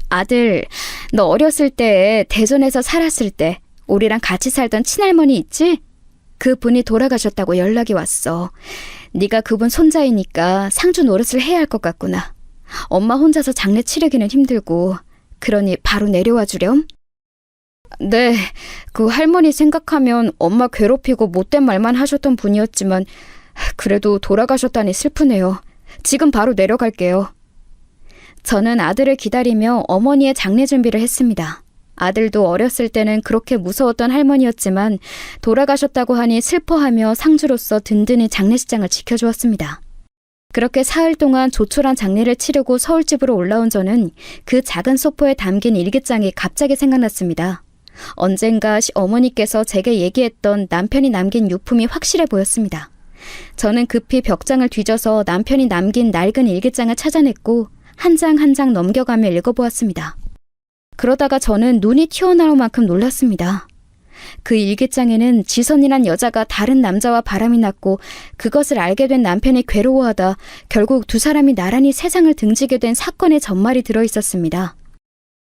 아들, 너 어렸을 때 대전에서 살았을 때 우리랑 같이 살던 친할머니 있지? 그분이 돌아가셨다고 연락이 왔어. 네가 그분 손자이니까 상주 노릇을 해야 할 것 같구나. 엄마 혼자서 장례 치르기는 힘들고 그러니 바로 내려와 주렴. 네, 그 할머니 생각하면 엄마 괴롭히고 못된 말만 하셨던 분이었지만 그래도 돌아가셨다니 슬프네요. 지금 바로 내려갈게요. 저는 아들을 기다리며 어머니의 장례 준비를 했습니다. 아들도 어렸을 때는 그렇게 무서웠던 할머니였지만 돌아가셨다고 하니 슬퍼하며 상주로서 든든히 장례식장을 지켜주었습니다. 그렇게 사흘 동안 조촐한 장례를 치르고 서울집으로 올라온 저는 그 작은 소포에 담긴 일기장이 갑자기 생각났습니다. 언젠가 어머니께서 제게 얘기했던 남편이 남긴 유품이 확실해 보였습니다. 저는 급히 벽장을 뒤져서 남편이 남긴 낡은 일기장을 찾아냈고 한 장 한 장 넘겨가며 읽어보았습니다. 그러다가 저는 눈이 튀어나올 만큼 놀랐습니다. 그 일기장에는 지선이란 여자가 다른 남자와 바람이 났고 그것을 알게 된 남편이 괴로워하다 결국 두 사람이 나란히 세상을 등지게 된 사건의 전말이 들어있었습니다.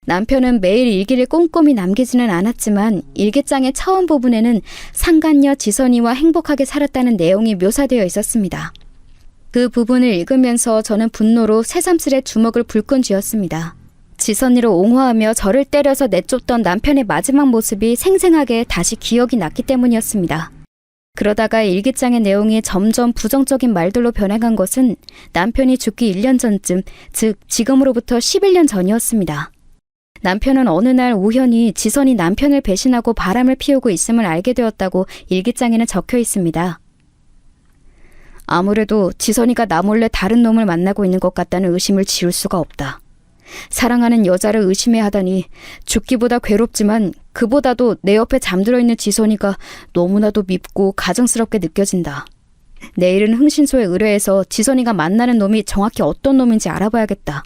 남편은 매일 일기를 꼼꼼히 남기지는 않았지만 일기장의 처음 부분에는 상간녀 지선이와 행복하게 살았다는 내용이 묘사되어 있었습니다. 그 부분을 읽으면서 저는 분노로 새삼스레 주먹을 불끈 쥐었습니다. 지선이로 옹호하며 저를 때려서 내쫓던 남편의 마지막 모습이 생생하게 다시 기억이 났기 때문이었습니다. 그러다가 일기장의 내용이 점점 부정적인 말들로 변해간 것은 남편이 죽기 1년 전쯤, 즉 지금으로부터 11년 전이었습니다. 남편은 어느 날 우연히 지선이 남편을 배신하고 바람을 피우고 있음을 알게 되었다고 일기장에는 적혀 있습니다. 아무래도 지선이가 나 몰래 다른 놈을 만나고 있는 것 같다는 의심을 지울 수가 없다. 사랑하는 여자를 의심해 하다니 죽기보다 괴롭지만 그보다도 내 옆에 잠들어 있는 지선이가 너무나도 밉고 가증스럽게 느껴진다. 내일은 흥신소에 의뢰해서 지선이가 만나는 놈이 정확히 어떤 놈인지 알아봐야겠다.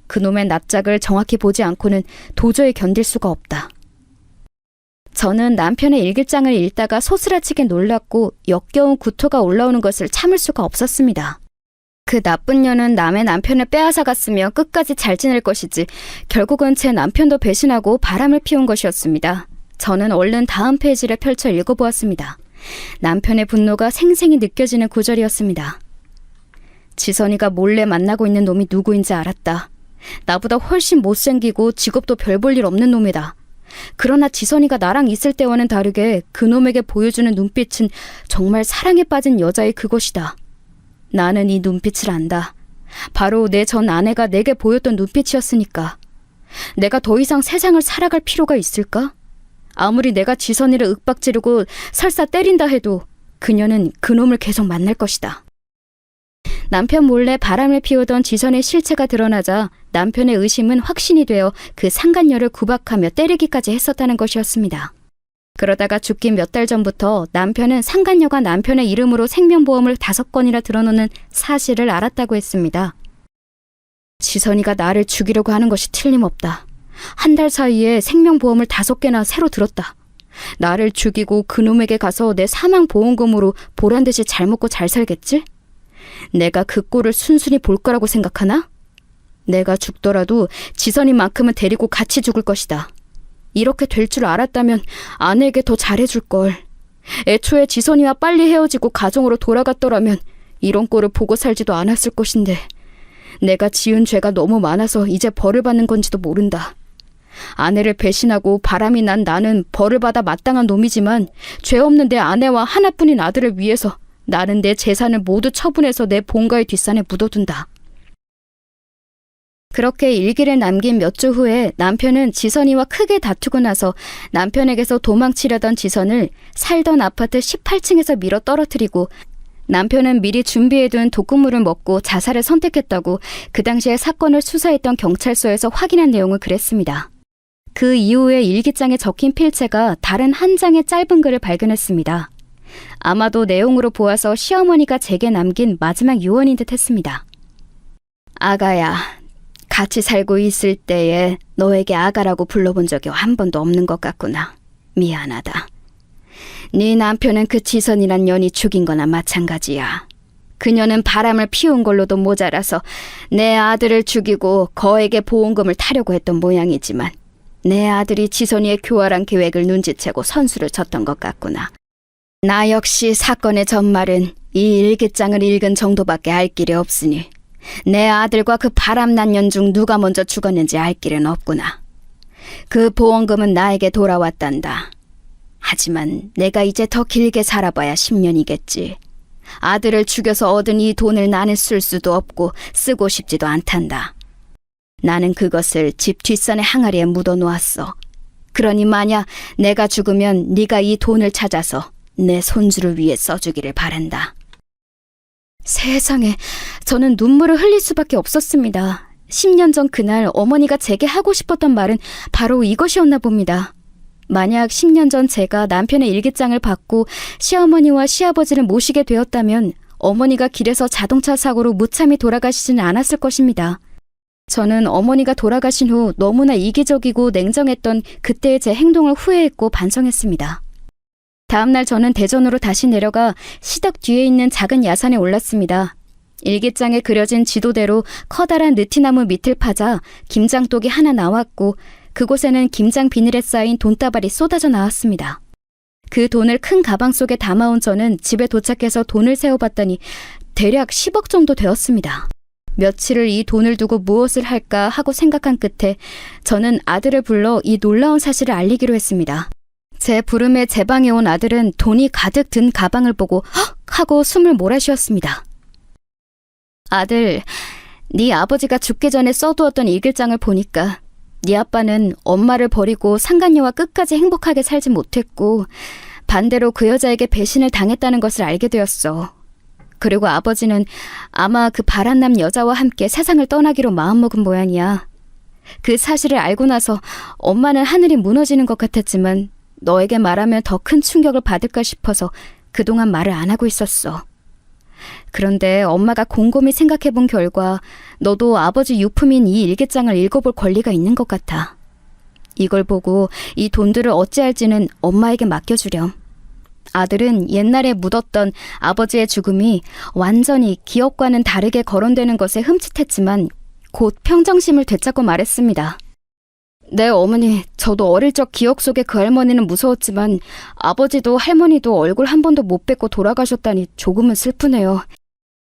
그 놈의 낯짝을 정확히 보지 않고는 도저히 견딜 수가 없다. 저는 남편의 일기장을 읽다가 소스라치게 놀랐고 역겨운 구토가 올라오는 것을 참을 수가 없었습니다. 그 나쁜 년은 남의 남편을 빼앗아갔으며 끝까지 잘 지낼 것이지 결국은 제 남편도 배신하고 바람을 피운 것이었습니다. 저는 얼른 다음 페이지를 펼쳐 읽어보았습니다. 남편의 분노가 생생히 느껴지는 구절이었습니다. 지선이가 몰래 만나고 있는 놈이 누구인지 알았다. 나보다 훨씬 못생기고 직업도 별 볼 일 없는 놈이다. 그러나 지선이가 나랑 있을 때와는 다르게 그놈에게 보여주는 눈빛은 정말 사랑에 빠진 여자의 그것이다. 나는 이 눈빛을 안다. 바로 내 전 아내가 내게 보였던 눈빛이었으니까. 내가 더 이상 세상을 살아갈 필요가 있을까? 아무리 내가 지선이를 윽박지르고 설사 때린다 해도 그녀는 그놈을 계속 만날 것이다. 남편 몰래 바람을 피우던 지선의 실체가 드러나자 남편의 의심은 확신이 되어 그 상간녀를 구박하며 때리기까지 했었다는 것이었습니다. 그러다가 죽기 몇 달 전부터 남편은 상간녀가 남편의 이름으로 생명보험을 5건이나 들어놓는 사실을 알았다고 했습니다. 지선이가 나를 죽이려고 하는 것이 틀림없다. 한 달 사이에 생명보험을 5개나 새로 들었다. 나를 죽이고 그놈에게 가서 내 사망보험금으로 보란듯이 잘 먹고 잘 살겠지? 내가 그 꼴을 순순히 볼 거라고 생각하나? 내가 죽더라도 지선이만큼은 데리고 같이 죽을 것이다. 이렇게 될 줄 알았다면 아내에게 더 잘해줄걸. 애초에 지선이와 빨리 헤어지고 가정으로 돌아갔더라면 이런 꼴을 보고 살지도 않았을 것인데 내가 지은 죄가 너무 많아서 이제 벌을 받는 건지도 모른다. 아내를 배신하고 바람이 난 나는 벌을 받아 마땅한 놈이지만 죄 없는 내 아내와 하나뿐인 아들을 위해서 나는 내 재산을 모두 처분해서 내 본가의 뒷산에 묻어둔다. 그렇게 일기를 남긴 몇 주 후에 남편은 지선이와 크게 다투고 나서 남편에게서 도망치려던 지선을 살던 아파트 18층에서 밀어 떨어뜨리고 남편은 미리 준비해둔 독극물을 먹고 자살을 선택했다고 그 당시에 사건을 수사했던 경찰서에서 확인한 내용을 그랬습니다. 그 이후에 일기장에 적힌 필체가 다른 한 장의 짧은 글을 발견했습니다. 아마도 내용으로 보아서 시어머니가 제게 남긴 마지막 유언인 듯 했습니다. 아가야, 같이 살고 있을 때에 너에게 아가라고 불러본 적이 한 번도 없는 것 같구나. 미안하다. 네 남편은 그 지선이란 년이 죽인 거나 마찬가지야. 그녀는 바람을 피운 걸로도 모자라서 내 아들을 죽이고 거액의 보험금을 타려고 했던 모양이지만 내 아들이 지선이의 교활한 계획을 눈치채고 선수를 쳤던 것 같구나. 나 역시 사건의 전말은 이 일기장을 읽은 정도밖에 알 길이 없으니 내 아들과 그 바람난 년 중 누가 먼저 죽었는지 알 길은 없구나. 그 보험금은 나에게 돌아왔단다. 하지만 내가 이제 더 길게 살아봐야 10년이겠지. 아들을 죽여서 얻은 이 돈을 나는 쓸 수도 없고 쓰고 싶지도 않단다. 나는 그것을 집 뒷산의 항아리에 묻어놓았어. 그러니 만약 내가 죽으면 네가 이 돈을 찾아서 내 손주를 위해 써주기를 바란다. 세상에, 저는 눈물을 흘릴 수밖에 없었습니다. 10년 전 그날 어머니가 제게 하고 싶었던 말은 바로 이것이었나 봅니다. 만약 10년 전 제가 남편의 일기장을 받고 시어머니와 시아버지를 모시게 되었다면 어머니가 길에서 자동차 사고로 무참히 돌아가시지는 않았을 것입니다. 저는 어머니가 돌아가신 후 너무나 이기적이고 냉정했던 그때의 제 행동을 후회했고 반성했습니다. 다음날 저는 대전으로 다시 내려가 시덕 뒤에 있는 작은 야산에 올랐습니다. 일기장에 그려진 지도대로 커다란 느티나무 밑을 파자 김장독이 하나 나왔고 그곳에는 김장 비닐에 쌓인 돈다발이 쏟아져 나왔습니다. 그 돈을 큰 가방 속에 담아온 저는 집에 도착해서 돈을 세어봤더니 대략 10억 정도 되었습니다. 며칠을 이 돈을 두고 무엇을 할까 하고 생각한 끝에 저는 아들을 불러 이 놀라운 사실을 알리기로 했습니다. 제 부름에 제 방에 온 아들은 돈이 가득 든 가방을 보고 헉! 하고 숨을 몰아쉬었습니다. 아들, 네 아버지가 죽기 전에 써두었던 일기장을 보니까 네 아빠는 엄마를 버리고 상간녀와 끝까지 행복하게 살지 못했고 반대로 그 여자에게 배신을 당했다는 것을 알게 되었어. 그리고 아버지는 아마 그 바람남 여자와 함께 세상을 떠나기로 마음먹은 모양이야. 그 사실을 알고 나서 엄마는 하늘이 무너지는 것 같았지만 너에게 말하면 더 큰 충격을 받을까 싶어서 그동안 말을 안 하고 있었어. 그런데 엄마가 곰곰이 생각해 본 결과 너도 아버지 유품인 이 일기장을 읽어볼 권리가 있는 것 같아. 이걸 보고 이 돈들을 어찌할지는 엄마에게 맡겨주렴. 아들은 옛날에 묻었던 아버지의 죽음이 완전히 기억과는 다르게 거론되는 것에 흠칫했지만 곧 평정심을 되찾고 말했습니다. 네, 어머니, 저도 어릴 적 기억 속에 그 할머니는 무서웠지만 아버지도 할머니도 얼굴 한 번도 못 뵙고 돌아가셨다니 조금은 슬프네요.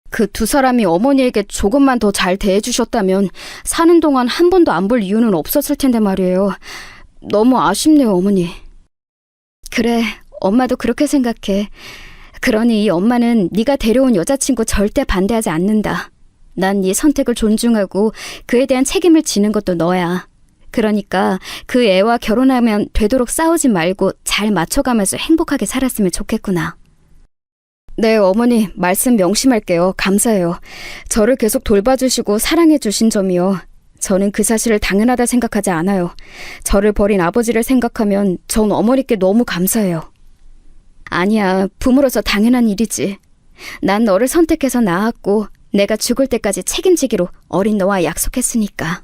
그 두 사람이 어머니에게 조금만 더 잘 대해주셨다면 사는 동안 한 번도 안 볼 이유는 없었을 텐데 말이에요. 너무 아쉽네요, 어머니. 그래, 엄마도 그렇게 생각해. 그러니 이 엄마는 네가 데려온 여자친구 절대 반대하지 않는다. 난 네 선택을 존중하고 그에 대한 책임을 지는 것도 너야. 그러니까 그 애와 결혼하면 되도록 싸우지 말고 잘 맞춰가면서 행복하게 살았으면 좋겠구나. 네, 어머니, 말씀 명심할게요. 감사해요. 저를 계속 돌봐주시고 사랑해주신 점이요. 저는 그 사실을 당연하다 생각하지 않아요. 저를 버린 아버지를 생각하면 전 어머니께 너무 감사해요. 아니야, 부모로서 당연한 일이지. 난 너를 선택해서 낳았고 내가 죽을 때까지 책임지기로 어린 너와 약속했으니까.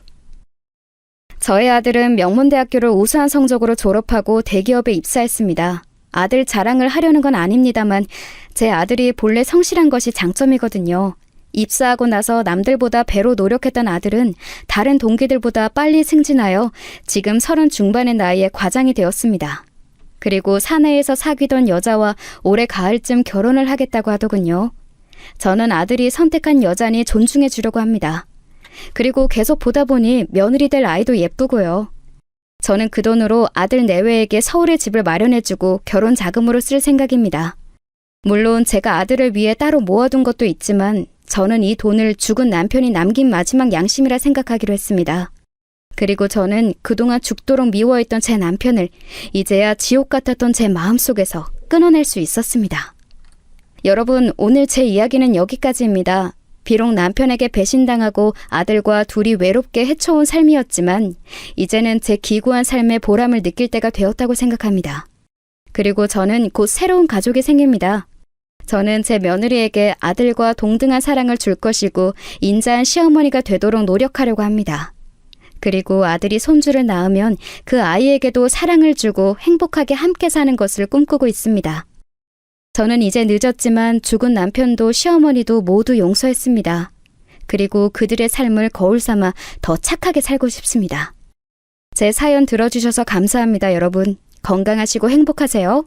저의 아들은 명문대학교를 우수한 성적으로 졸업하고 대기업에 입사했습니다. 아들 자랑을 하려는 건 아닙니다만 제 아들이 본래 성실한 것이 장점이거든요. 입사하고 나서 남들보다 배로 노력했던 아들은 다른 동기들보다 빨리 승진하여 지금 30 중반의 나이에 과장이 되었습니다. 그리고 사내에서 사귀던 여자와 올해 가을쯤 결혼을 하겠다고 하더군요. 저는 아들이 선택한 여자니 존중해 주려고 합니다. 그리고 계속 보다 보니 며느리 될 아이도 예쁘고요. 저는 그 돈으로 아들 내외에게 서울에 집을 마련해주고 결혼 자금으로 쓸 생각입니다. 물론 제가 아들을 위해 따로 모아둔 것도 있지만 저는 이 돈을 죽은 남편이 남긴 마지막 양심이라 생각하기로 했습니다. 그리고 저는 그동안 죽도록 미워했던 제 남편을 이제야 지옥 같았던 제 마음속에서 끊어낼 수 있었습니다. 여러분, 오늘 제 이야기는 여기까지입니다. 비록 남편에게 배신당하고 아들과 둘이 외롭게 헤쳐온 삶이었지만 이제는 제 기구한 삶의 보람을 느낄 때가 되었다고 생각합니다. 그리고 저는 곧 새로운 가족이 생깁니다. 저는 제 며느리에게 아들과 동등한 사랑을 줄 것이고 인자한 시어머니가 되도록 노력하려고 합니다. 그리고 아들이 손주를 낳으면 그 아이에게도 사랑을 주고 행복하게 함께 사는 것을 꿈꾸고 있습니다. 저는 이제 늦었지만 죽은 남편도 시어머니도 모두 용서했습니다. 그리고 그들의 삶을 거울 삼아 더 착하게 살고 싶습니다. 제 사연 들어주셔서 감사합니다, 여러분. 건강하시고 행복하세요.